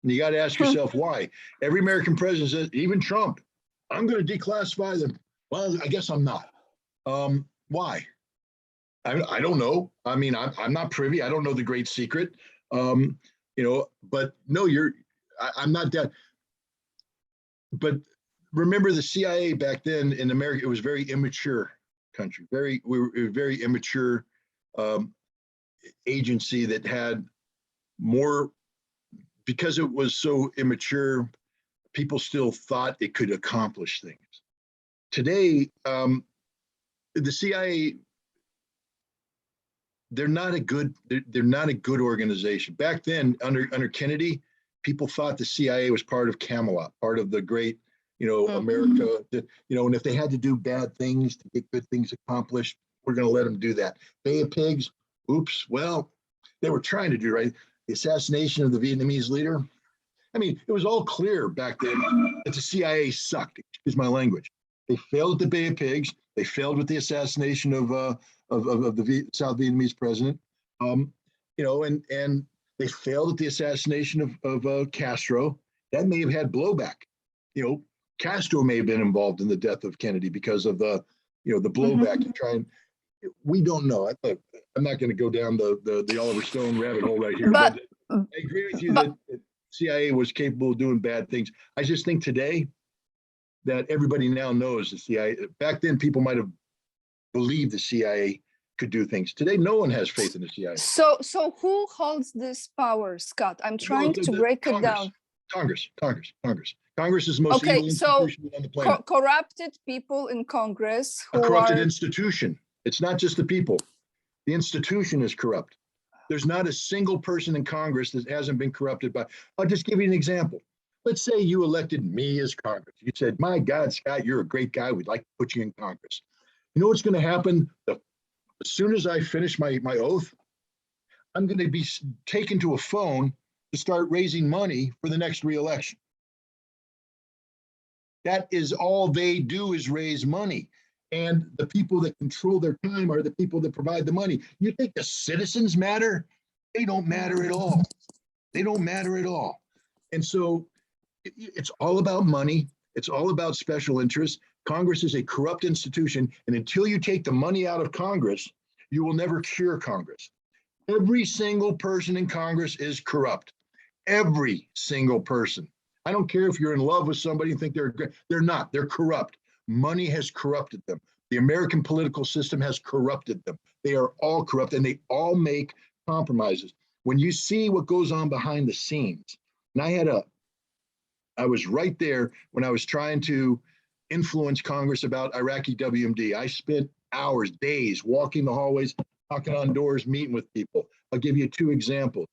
And you got to ask yourself why. Every American president says, even Trump, I'm going to declassify them. Well, I guess I'm not. Why? I don't know. I mean, I'm not privy. I don't know the great secret. But no, I'm not that. But remember the CIA back then in America, it was very immature country, we were a very immature agency that had more, because it was so immature, people still thought it could accomplish things. Today, the CIA, they're not a good organization. Back then, under Kennedy, people thought the CIA was part of Camelot, part of the great, America. And if they had to do bad things to get good things accomplished, we're going to let them do that. Bay of Pigs, oops. Well, they were trying to do right. The assassination of the Vietnamese leader. I mean, it was all clear back then that the CIA sucked. Excuse my language. They failed at the Bay of Pigs. They failed with the assassination of the South Vietnamese president. And they failed at the assassination of Castro. That may have had blowback. Castro may have been involved in the death of Kennedy because of the blowback to try and. We don't know. I'm not going to go down the Oliver Stone rabbit hole right here. But I agree with you that CIA was capable of doing bad things. I just think today that everybody now knows the CIA. Back then, people might have believed the CIA could do things. Today, no one has faith in the CIA. So who holds this power, Scott? I'm trying to break it down. Congress. Congress is the most evil institution on the planet. Corrupted people in Congress. A corrupted institution. It's not just the people. The institution is corrupt. There's not a single person in Congress that hasn't been corrupted by. I'll just give you an example. Let's say you elected me as Congress. You said, my God, Scott, you're a great guy. We'd like to put you in Congress. You know what's going to happen? As soon as I finish my oath, I'm going to be taken to a phone to start raising money for the next re-election. That is all they do is raise money. And the people that control their time are the people that provide the money. You think the citizens matter? They don't matter at all. They don't matter at all. And so it's all about money. It's all about special interests. Congress is a corrupt institution. And until you take the money out of Congress, you will never cure Congress. Every single person in Congress is corrupt. Every single person. I don't care if you're in love with somebody and think they're great. They're not. They're corrupt. Money has corrupted them. The American political system has corrupted them. They are all corrupt and they all make compromises. When you see what goes on behind the scenes, and I I was right there when I was trying to influence Congress about Iraqi WMD. I spent hours, days walking the hallways, knocking on doors, meeting with people. I'll give you 2 examples.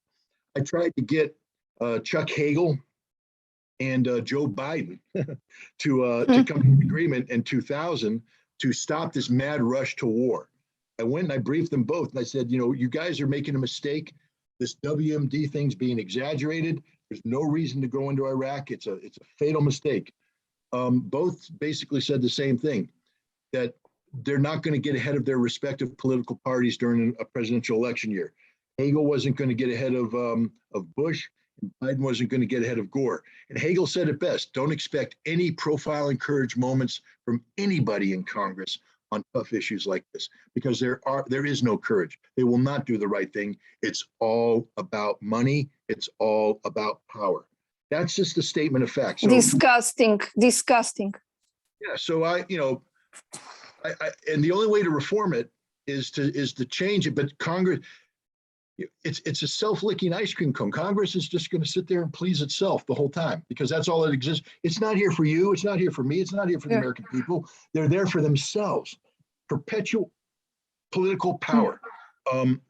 I tried to get Chuck Hagel and Joe Biden to come to an agreement in 2000 to stop this mad rush to war. I went and I briefed them both, and I said, you know, you guys are making a mistake. This WMD thing's being exaggerated. There's no reason to go into Iraq. It's a fatal mistake. Both basically said the same thing, that they're not going to get ahead of their respective political parties during a presidential election year. Hagel wasn't going to get ahead of Bush, and Biden wasn't going to get ahead of Gore. And Hagel said it best: don't expect any profile and courage moments from anybody in Congress on tough issues like this, because there is no courage. They will not do the right thing. It's all about money. It's all about power. That's just a statement of fact. So, disgusting. yeah. So and the only way to reform it is to change it. But Congress, it's a self-licking ice cream cone. Congress is just going to sit there and please itself the whole time, because that's all that exists. It's not here for you. It's not here for me. It's not here for the American people. They're there for themselves. Perpetual political power. And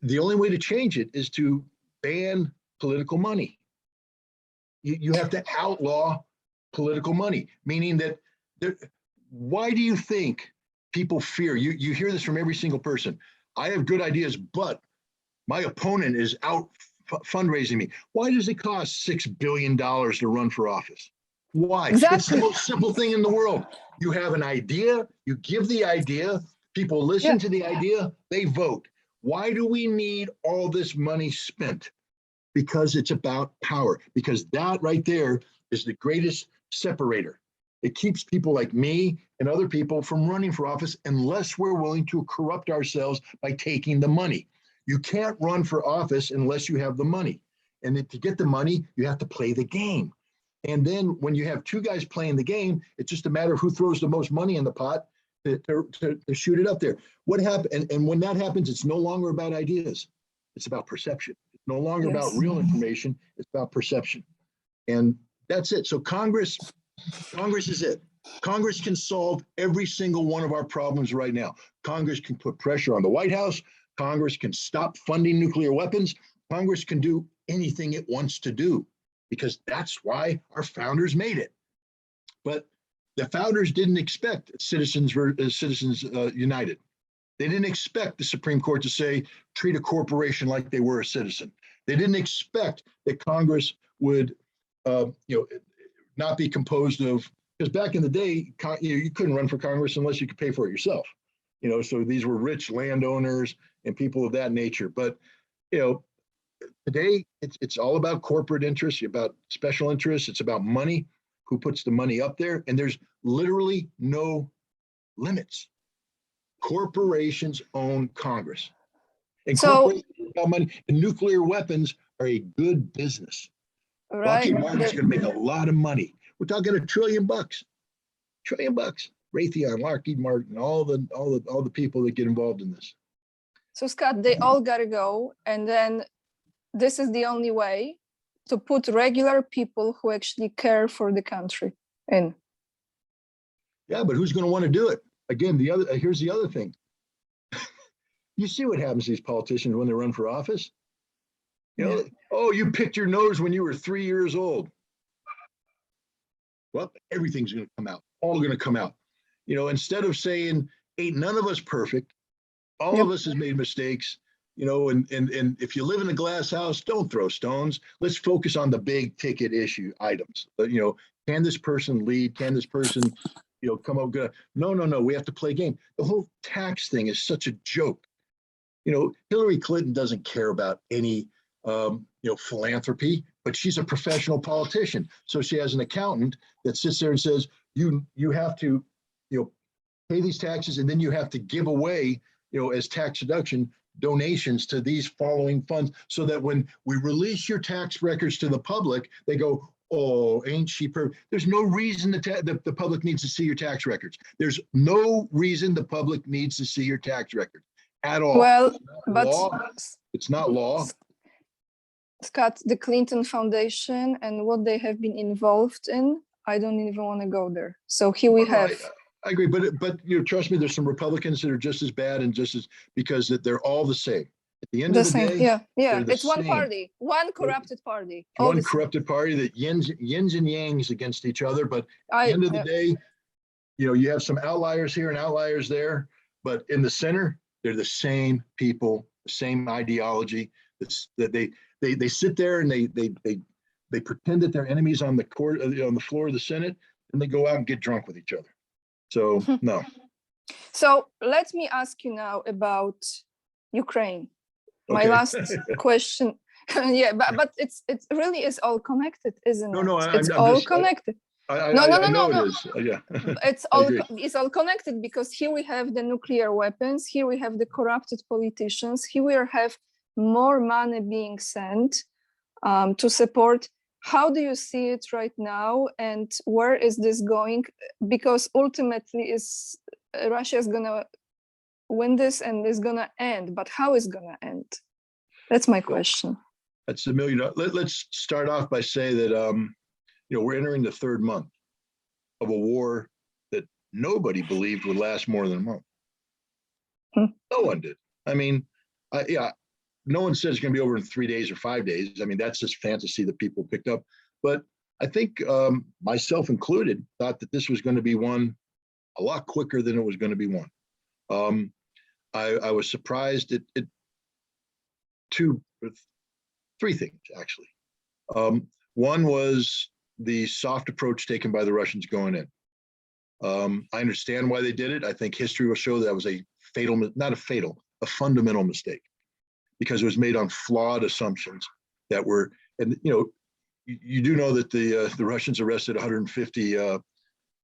the only way to change it is to ban political money. You have to outlaw political money, meaning that why do you think people fear? You hear this from every single person. I have good ideas, but my opponent is out fundraising me. Why does it cost $6 billion to run for office? Why? Exactly. It's the most simple thing in the world. You have an idea, you give the idea, people listen to the idea, they vote. Why do we need all this money spent? Because it's about power. Because that right there is the greatest separator. It keeps people like me and other people from running for office unless we're willing to corrupt ourselves by taking the money. You can't run for office unless you have the money. And to get the money, you have to play the game. And then when you have 2 guys playing the game, it's just a matter of who throws the most money in the pot to shoot it up there. What happened? And when that happens, it's no longer about ideas. It's about perception. It's no longer about real information. It's about perception. And that's it. So Congress is it. Congress can solve every single one of our problems right now. Congress can put pressure on the White House. Congress can stop funding nuclear weapons. Congress can do anything it wants to do, because that's why our founders made it. But the founders didn't expect Citizens United. They didn't expect the Supreme Court to say, treat a corporation like they were a citizen. They didn't expect that Congress would, not be composed of, because back in the day, you couldn't run for Congress unless you could pay for it yourself. So these were rich landowners and people of that nature. But, today it's all about corporate interests, about special interests. It's about money, who puts the money up there. And there's literally no limits. Corporations own Congress. And corporations own money. And nuclear weapons are a good business. Right. Lockheed Martin's going to make a lot of money. We're talking $1 trillion. $1 trillion. Raytheon, Lockheed Martin, all the people that get involved in this. So Scott, they all gotta go, and then this is the only way to put regular people who actually care for the country in. Yeah, but who's going to want to do it? Again, here's the other thing. You see what happens to these politicians when they run for office? Oh, you picked your nose when you were 3 years old. Well, everything's going to come out. All going to come out. Instead of saying, ain't none of us perfect, all of us has made mistakes, and if you live in a glass house, don't throw stones. Let's focus on the big ticket issue items. Can this person lead? Can this person, come up good? No. We have to play game. The whole tax thing is such a joke. Hillary Clinton doesn't care about any philanthropy, but she's a professional politician. So she has an accountant that sits there and says, you have to, pay these taxes, and then you have to give away, as tax deduction, donations to these following funds, so that when we release your tax records to the public, they go, oh, ain't she perfect? There's no reason the public needs to see your tax records. There's no reason the public needs to see your tax records at all. Well, but it's not law. Scott, the Clinton Foundation and what they have been involved in, I don't even want to go there. So here we have. I agree, but you know, trust me, there's some Republicans that are just as bad and just as, because they're all the same. At the end of the day, yeah, they're the it's one same. party, one corrupted party. One corrupted party that yins and yangs against each other. But at the end of the day, you know, you have some outliers here and outliers there, but in the center, they're the same people, the same ideology. That they sit there and they pretend that they're enemies on the court, on the floor of the Senate, and they go out and get drunk with each other. So no. So let me ask you now about Ukraine. My last question. Yeah, but it's really is all connected, isn't it? No, it's all connected. No. It is. Yeah. It's all connected, because here we have the nuclear weapons, here we have the corrupted politicians, here we have more money being sent to support. How do you see it right now, and where is this going? Because ultimately, Russia is gonna win this and it's gonna end, but how is gonna end? That's my question. That's $1 million. Let's start off by saying that you know, we're entering the 3rd month of a war that nobody believed would last more than a month. No one did. I mean, yeah, no one says it's going to be over in 3 days or 5 days. I mean, that's just fantasy that people picked up. But I think myself included thought that this was going to be won a lot quicker than it was going to be won. I was surprised at 3 things, actually. One was the soft approach taken by the Russians going in. I understand why they did it. I think history will show that was a fundamental mistake, because it was made on flawed assumptions that were, and you know, you do know that the Russians arrested 150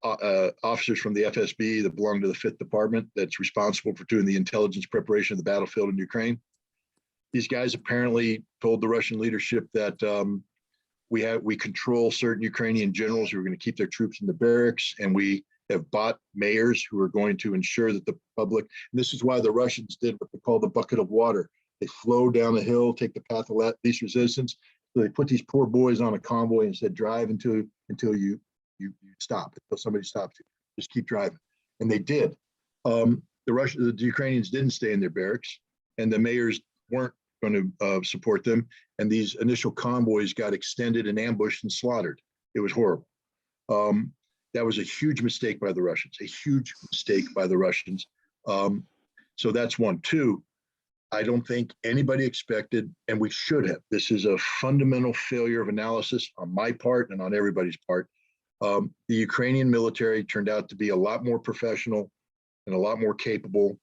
officers from the FSB that belong to the 5th Department that's responsible for doing the intelligence preparation of the battlefield in Ukraine. These guys apparently told the Russian leadership that we control certain Ukrainian generals who are going to keep their troops in the barracks, and we have bought mayors who are going to ensure that the public, and this is why the Russians did what they call the bucket of water. They flow down the hill, take the path of least resistance. So they put these poor boys on a convoy and said, drive until you stop, until somebody stops you. Just keep driving. And they did. The Ukrainians didn't stay in their barracks, and the mayors weren't going to support them. And these initial convoys got extended and ambushed and slaughtered. It was horrible. That was a huge mistake by the Russians, So that's one. Two, I don't think anybody expected, and we should have. This is a fundamental failure of analysis on my part and on everybody's part. The Ukrainian military turned out to be a lot more professional and a lot more capable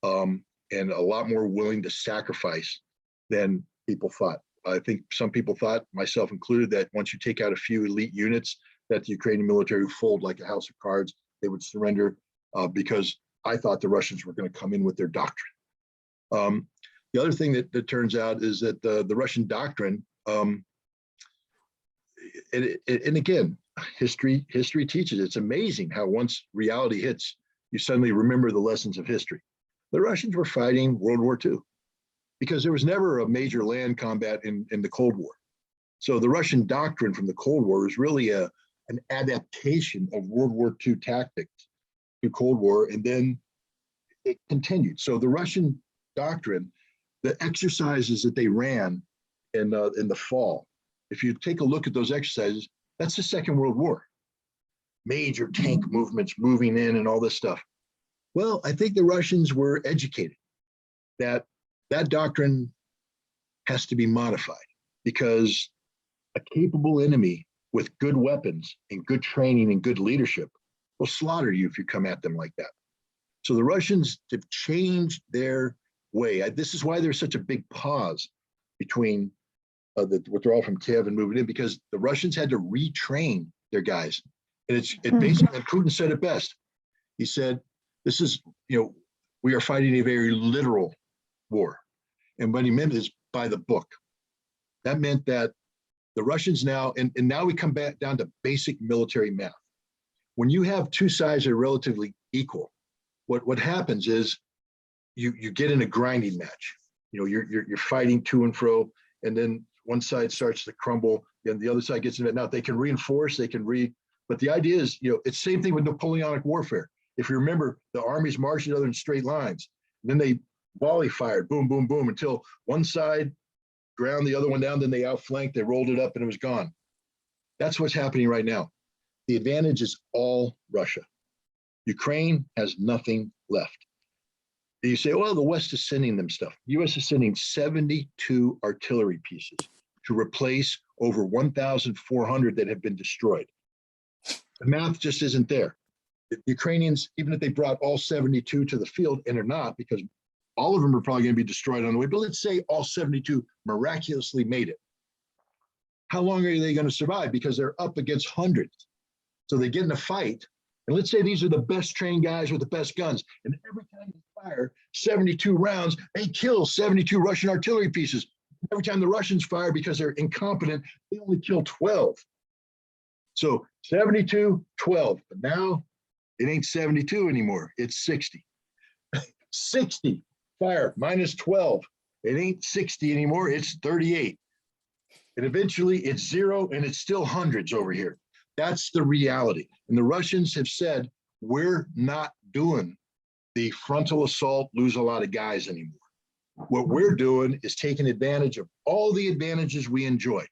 and a lot more willing to sacrifice than people thought. I think some people thought, myself included, that once you take out a few elite units, that the Ukrainian military would fold like a house of cards. They would surrender, because I thought the Russians were going to come in with their doctrine. The other thing that turns out is that the Russian doctrine, and again, history teaches, it's amazing how once reality hits, you suddenly remember the lessons of history. The Russians were fighting World War II because there was never a major land combat in the Cold War. So the Russian doctrine from the Cold War was really an adaptation of World War II tactics to Cold War, and then it continued. So the Russian doctrine, the exercises that they ran in the fall, if you take a look at those exercises, that's the Second World War. Major tank movements moving in and all this stuff. Well, I think the Russians were educated that doctrine has to be modified, because a capable enemy with good weapons and good training and good leadership will slaughter you if you come at them like that. So the Russians have changed their way. This is why there's such a big pause between the withdrawal from Kiev and moving in, because the Russians had to retrain their guys. And it basically, and Putin said it best. He said, this is, we are fighting a very literal war. And what he meant is by the book. That meant that the Russians now, and now we come back down to basic military math. When you have two sides that are relatively equal, what happens is you get in a grinding match. You're fighting to and fro, and then one side starts to crumble and the other side gets in it. Now they can reinforce, but the idea is, it's the same thing with Napoleonic warfare. If you remember, the armies marched together in straight lines. Then they volley fired, boom, boom, boom, until one side ground the other one down, then they outflanked, they rolled it up and it was gone. That's what's happening right now. The advantage is all Russia. Ukraine has nothing left. You say, well, the West is sending them stuff. The US is sending 72 artillery pieces to replace over 1,400 that have been destroyed. The math just isn't there. The Ukrainians, even if they brought all 72 to the field, and they're not, because all of them are probably going to be destroyed on the way, but let's say all 72 miraculously made it. How long are they going to survive? Because they're up against hundreds. So they get in a fight, and let's say these are the best trained guys with the best guns, and every time they fire 72 rounds, they kill 72 Russian artillery pieces. Every time the Russians fire, because they're incompetent, they only kill 12. So 72, 12, but now it ain't 72 anymore, it's 60. 60, fire, minus 12. It ain't 60 anymore, it's 38. And eventually it's 0 and it's still hundreds over here. That's the reality. And the Russians have said, we're not doing the frontal assault, lose a lot of guys anymore. What we're doing is taking advantage of all the advantages we enjoy,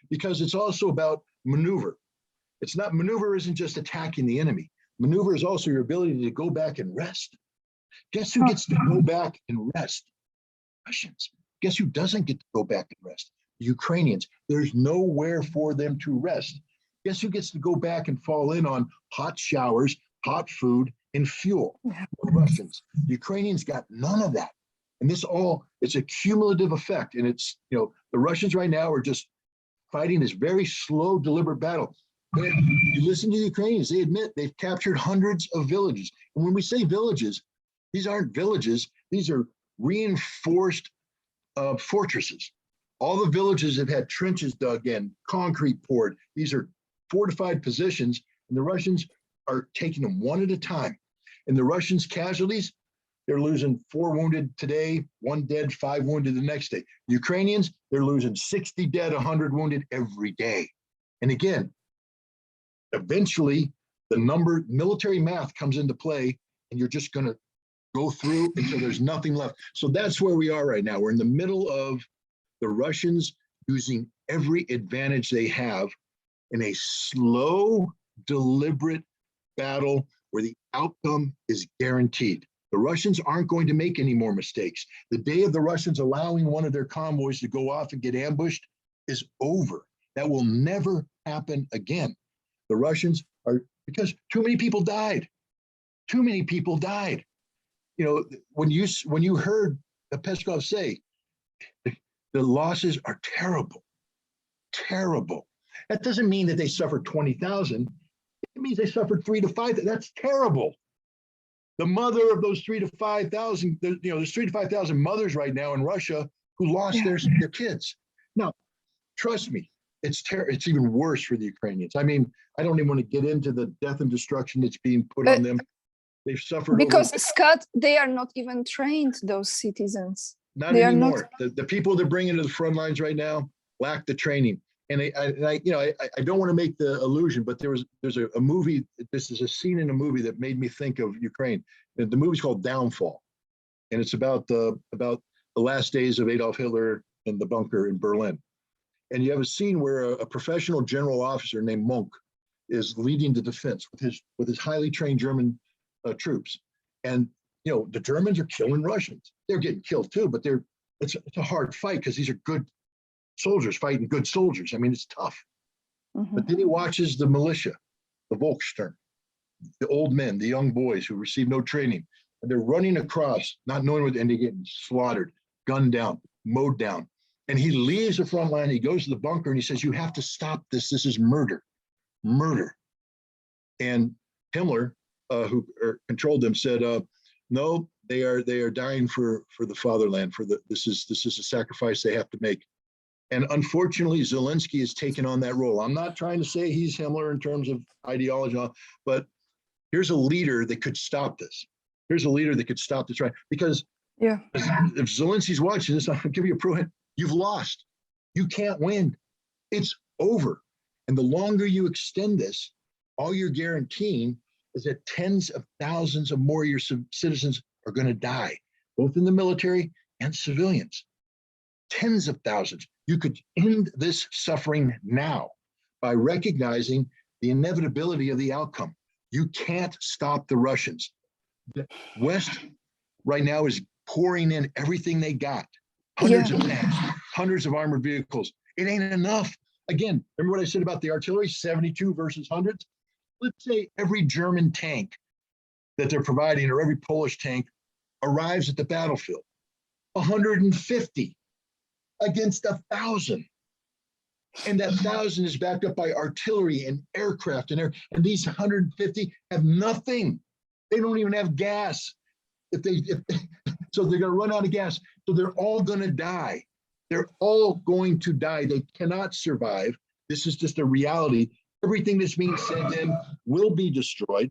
because it's also about maneuver. Maneuver isn't just attacking the enemy. Maneuver is also your ability to go back and rest. Guess who gets to go back and rest? Russians. Guess who doesn't get to go back and rest? The Ukrainians. There's nowhere for them to rest. Guess who gets to go back and fall in on hot showers, hot food, and fuel? The Russians. The Ukrainians got none of that. And it's a cumulative effect. And the Russians right now are just fighting this very slow, deliberate battle. And you listen to the Ukrainians, they admit they've captured hundreds of villages. And when we say villages, these aren't villages, these are reinforced fortresses. All the villages have had trenches dug in, concrete poured. These are fortified positions, and the Russians are taking them one at a time. And the Russians' casualties, they're losing 4 wounded today, 1 dead, 5 wounded the next day. The Ukrainians, they're losing 60 dead, 100 wounded every day. And again, eventually the military math comes into play, and you're just going to go through until there's nothing left. So that's where we are right now. We're in the middle of the Russians using every advantage they have in a slow, deliberate battle where the outcome is guaranteed. The Russians aren't going to make any more mistakes. The day of the Russians allowing one of their convoys to go off and get ambushed is over. That will never happen again. The Russians are, because too many people died. Too many people died. When you heard Peskov say, the losses are terrible, terrible. That doesn't mean that they suffered 20,000. It means they suffered 3,000 to 5,000. That's terrible. The mother of those 3,000 to 5,000, there's 3,000 to 5,000 mothers right now in Russia who lost their kids. Now, trust me, it's even worse for the Ukrainians. I mean, I don't even want to get into the death and destruction that's being put on them. They've suffered because Scott, they are not even trained, those citizens. Not anymore. The people they're bringing to the front lines right now lack the training. And I don't want to make the illusion, but there's a movie. This is a scene in a movie that made me think of Ukraine. The movie's called Downfall, and it's about the last days of Adolf Hitler in the bunker in Berlin. And you have a scene where a professional general officer named Monk is leading the defense with his highly trained German troops. And the Germans are killing Russians. They're getting killed too, but it's a hard fight because these are good soldiers fighting good soldiers. I mean, it's tough. Mm-hmm. But then he watches the militia, the Volksturm, the old men, the young boys who receive no training, and they're running across, not knowing what, and they're getting slaughtered, gunned down, mowed down. And he leaves the front line, he goes to the bunker, and he says, "You have to stop this. This is murder, murder." And Himmler, who controlled them, said, "No, they are dying for the fatherland. This is a sacrifice they have to make." And unfortunately, Zelensky has taken on that role. I'm not trying to say he's Himmler in terms of ideology, but here's a leader that could stop this. Here's a leader that could stop this, right? Because if Zelensky's watching this, I'll give you a pro hint. You've lost. You can't win. It's over. And the longer you extend this, all you're guaranteeing is that tens of thousands of more of your citizens are going to die, both in the military and civilians. Tens of thousands. You could end this suffering now by recognizing the inevitability of the outcome. You can't stop the Russians. The West right now is pouring in everything they got. Hundreds of tanks, hundreds of armored vehicles. It ain't enough. Again, remember what I said about the artillery, 72 versus hundreds? Let's say every German tank that they're providing or every Polish tank arrives at the battlefield. 150 against 1,000. And that 1,000 is backed up by artillery and aircraft and these 150 have nothing. They don't even have gas. So they're going to run out of gas. So they're all going to die. They're all going to die. They cannot survive. This is just a reality. Everything that's being sent in will be destroyed.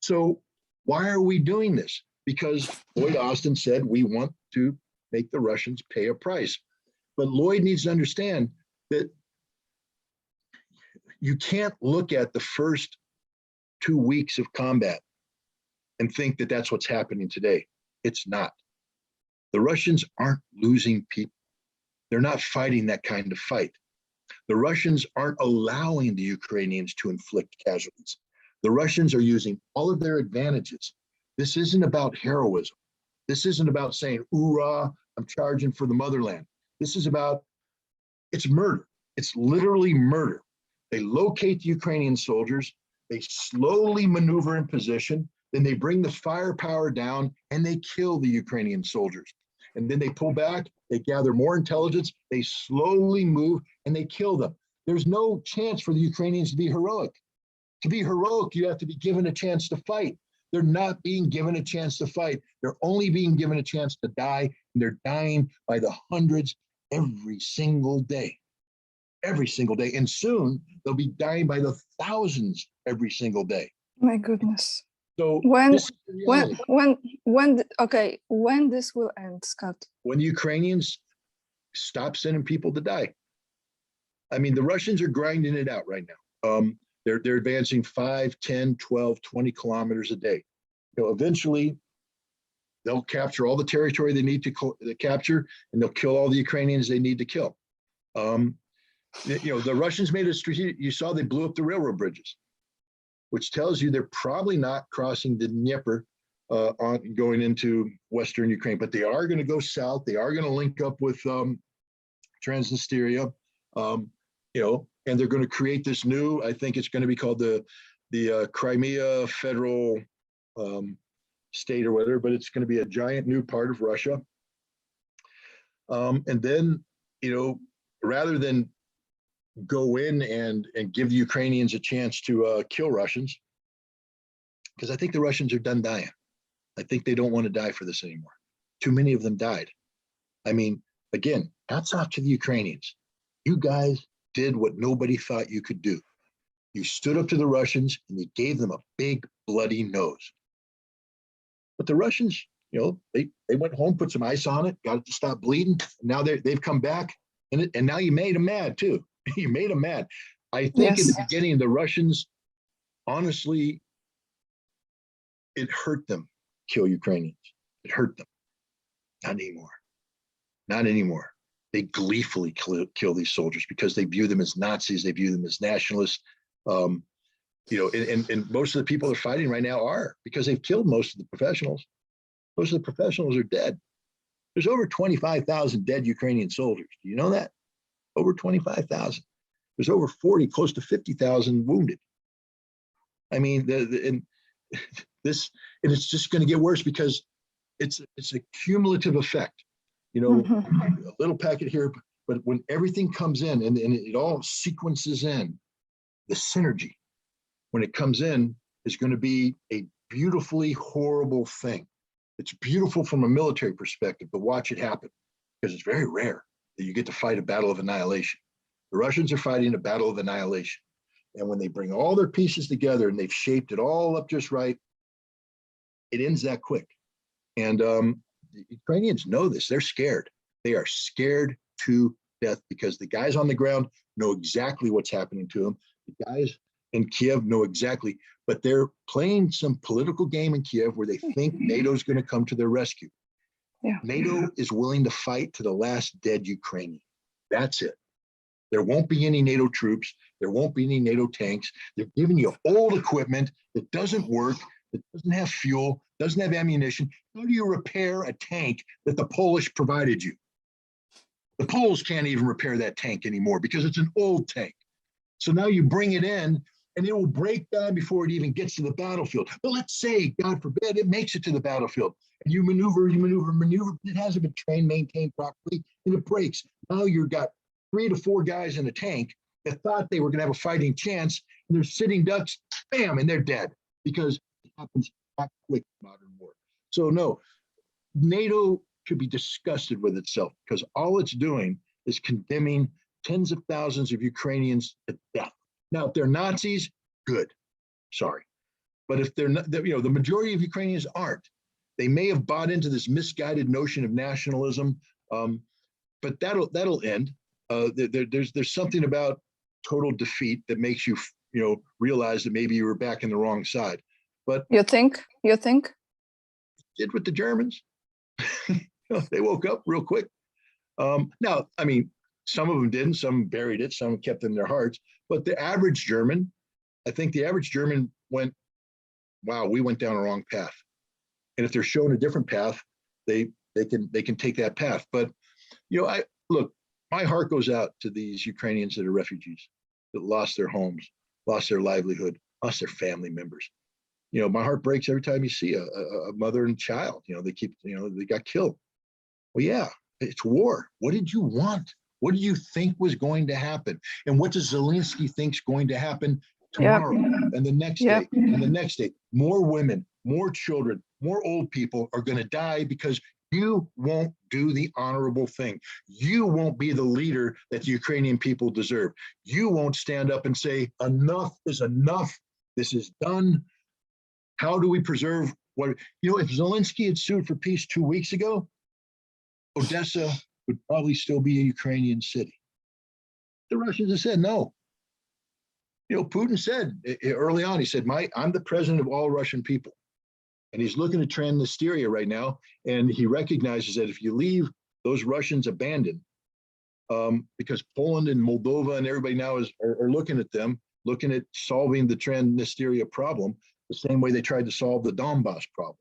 So why are we doing this? Because Lloyd Austin said we want to make the Russians pay a price. But Lloyd needs to understand that you can't look at the first 2 weeks of combat and think that that's what's happening today. It's not. The Russians aren't losing people. They're not fighting that kind of fight. The Russians aren't allowing the Ukrainians to inflict casualties. The Russians are using all of their advantages. This isn't about heroism. This isn't about saying, "Hoorah, I'm charging for the motherland." This is about, it's murder. It's literally murder. They locate the Ukrainian soldiers. They slowly maneuver in position. Then they bring the firepower down and they kill the Ukrainian soldiers. And then they pull back, they gather more intelligence, they slowly move and they kill them. There's no chance for the Ukrainians to be heroic. To be heroic, you have to be given a chance to fight. They're not being given a chance to fight. They're only being given a chance to die, and they're dying by the hundreds every single day. Every single day. And soon they'll be dying by the thousands every single day. My goodness. So when this is the reality. Okay, when this will end, Scott? When the Ukrainians stop sending people to die. I mean, the Russians are grinding it out right now. They're advancing 5, 10, 12, 20 kilometers a day. Eventually, they'll capture all the territory they need to capture, and they'll kill all the Ukrainians they need to kill. The Russians made a strategic, you saw they blew up the railroad bridges, which tells you they're probably not crossing the Dnieper going into Western Ukraine, but they are going to go south. They are going to link up with Transnistria, and they're going to create this new, I think it's going to be called the Crimea Federal State or whatever, but it's going to be a giant new part of Russia. And then, rather than go in and give the Ukrainians a chance to kill Russians, because I think the Russians are done dying. I think they don't want to die for this anymore. Too many of them died. I mean, again, hats off to the Ukrainians. You guys did what nobody thought you could do. You stood up to the Russians and you gave them a big bloody nose. But the Russians, they went home, put some ice on it, got it to stop bleeding. Now they've come back, and now you made them mad too. You made them mad. I think in the beginning, the Russians, honestly, it hurt them kill Ukrainians. It hurt them. Not anymore. Not anymore. They gleefully kill these soldiers because they view them as Nazis. They view them as nationalists. And most of the people they're fighting right now are, because they've killed most of the professionals. Most of the professionals are dead. There's over 25,000 dead Ukrainian soldiers. Do you know that? Over 25,000. There's over 40, close to 50,000 wounded. I mean, it's just going to get worse because it's a cumulative effect. A little packet here, but when everything comes in and it all sequences in, the synergy, when it comes in, is going to be a beautifully horrible thing. It's beautiful from a military perspective to watch it happen, because it's very rare that you get to fight a battle of annihilation. The Russians are fighting a battle of annihilation. And when they bring all their pieces together and they've shaped it all up just right, it ends that quick. And the Ukrainians know this. They're scared. They are scared to death because the guys on the ground know exactly what's happening to them. The guys in Kiev know exactly, but they're playing some political game in Kiev where they think NATO's going to come to their rescue. Yeah. NATO is willing to fight to the last dead Ukrainian. That's it. There won't be any NATO troops. There won't be any NATO tanks. They're giving you old equipment that doesn't work, that doesn't have fuel, doesn't have ammunition. How do you repair a tank that the Polish provided you? The Poles can't even repair that tank anymore because it's an old tank. So now you bring it in and it will break down before it even gets to the battlefield. But let's say, God forbid, it makes it to the battlefield. And you maneuver, it hasn't been trained, maintained properly, and it breaks. Now you've got 3 to 4 guys in a tank that thought they were going to have a fighting chance, and they're sitting ducks, bam, and they're dead because it happens that quick in modern war. So no, NATO should be disgusted with itself because all it's doing is condemning tens of thousands of Ukrainians to death. Now, if they're Nazis, good, sorry. But if they're not, the majority of Ukrainians aren't. They may have bought into this misguided notion of nationalism, but that'll end. There's something about total defeat that makes you realize that maybe you were back in the wrong side. But you think did with the Germans. They woke up real quick. Now, I mean, some of them didn't. Some buried it. Some kept it in their hearts. But the average German, I think the average German went, "Wow, we went down a wrong path." And if they're shown a different path, they can take that path. But my heart goes out to these Ukrainians that are refugees, that lost their homes, lost their livelihood, lost their family members. My heart breaks every time you see a mother and child. They got killed. Well, yeah, it's war. What did you want? What do you think was going to happen? And what does Zelensky think's going to happen tomorrow and the next day and the next day? More women, more children, more old people are going to die because you won't do the honorable thing. You won't be the leader that the Ukrainian people deserve. You won't stand up and say, enough is enough. This is done. How do we preserve what, if Zelensky had sued for peace 2 weeks ago, Odessa would probably still be a Ukrainian city. The Russians have said no. Putin said early on, he said, I'm the president of all Russian people. And he's looking at Transnistria right now, and he recognizes that if you leave those Russians abandoned, because Poland and Moldova and everybody now are looking at them, looking at solving the Transnistria problem the same way they tried to solve the Donbass problem.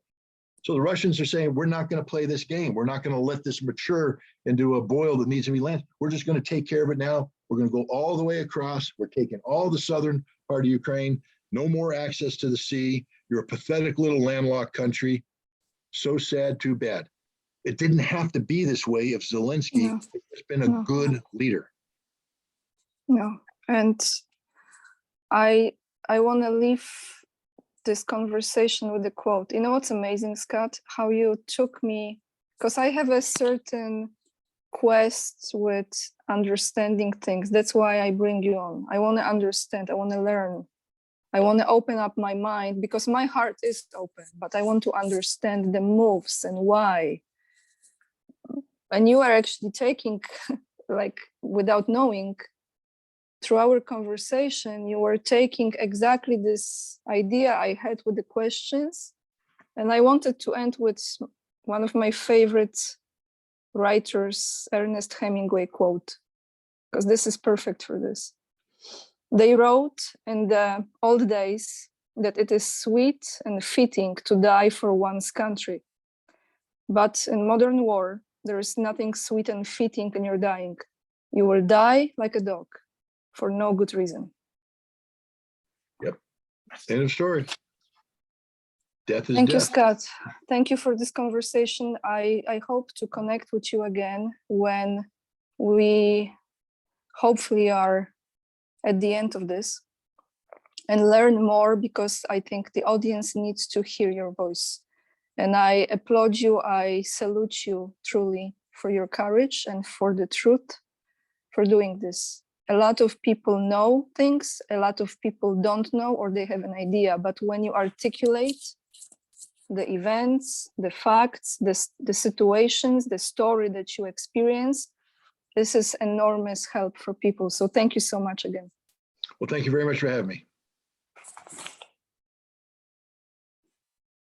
So the Russians are saying, we're not going to play this game. We're not going to let this mature into a boil that needs to be landed. We're just going to take care of it now. We're going to go all the way across. We're taking all the southern part of Ukraine. No more access to the sea. You're a pathetic little landlocked country. So sad, too bad. It didn't have to be this way if Zelensky has been a good leader. No, and I want to leave this conversation with a quote. You know what's amazing, Scott? How you took me, because I have a certain quest with understanding things. That's why I bring you on. I want to understand. I want to learn. I want to open up my mind because my heart is open, but I want to understand the moves and why. And you are actually taking, like, without knowing, through our conversation, you were taking exactly this idea I had with the questions. And I wanted to end with one of my favorite writers, Ernest Hemingway quote, because this is perfect for this. They wrote in the old days that it is sweet and fitting to die for one's country. But in modern war, there is nothing sweet and fitting in your dying. You will die like a dog for no good reason. Yep. End of story. Death is Thank you, death. Scott. Thank you for this conversation. I hope to connect with you again when we hopefully are at the end of this and learn more, because I think the audience needs to hear your voice. And I applaud you. I salute you truly for your courage and for the truth, for doing this. A lot of people know things, a lot of people don't know, or they have an idea. But when you articulate the events, the facts, the situations, the story that you experience, this is enormous help for people. So thank you so much again. Well, thank you very much for having me.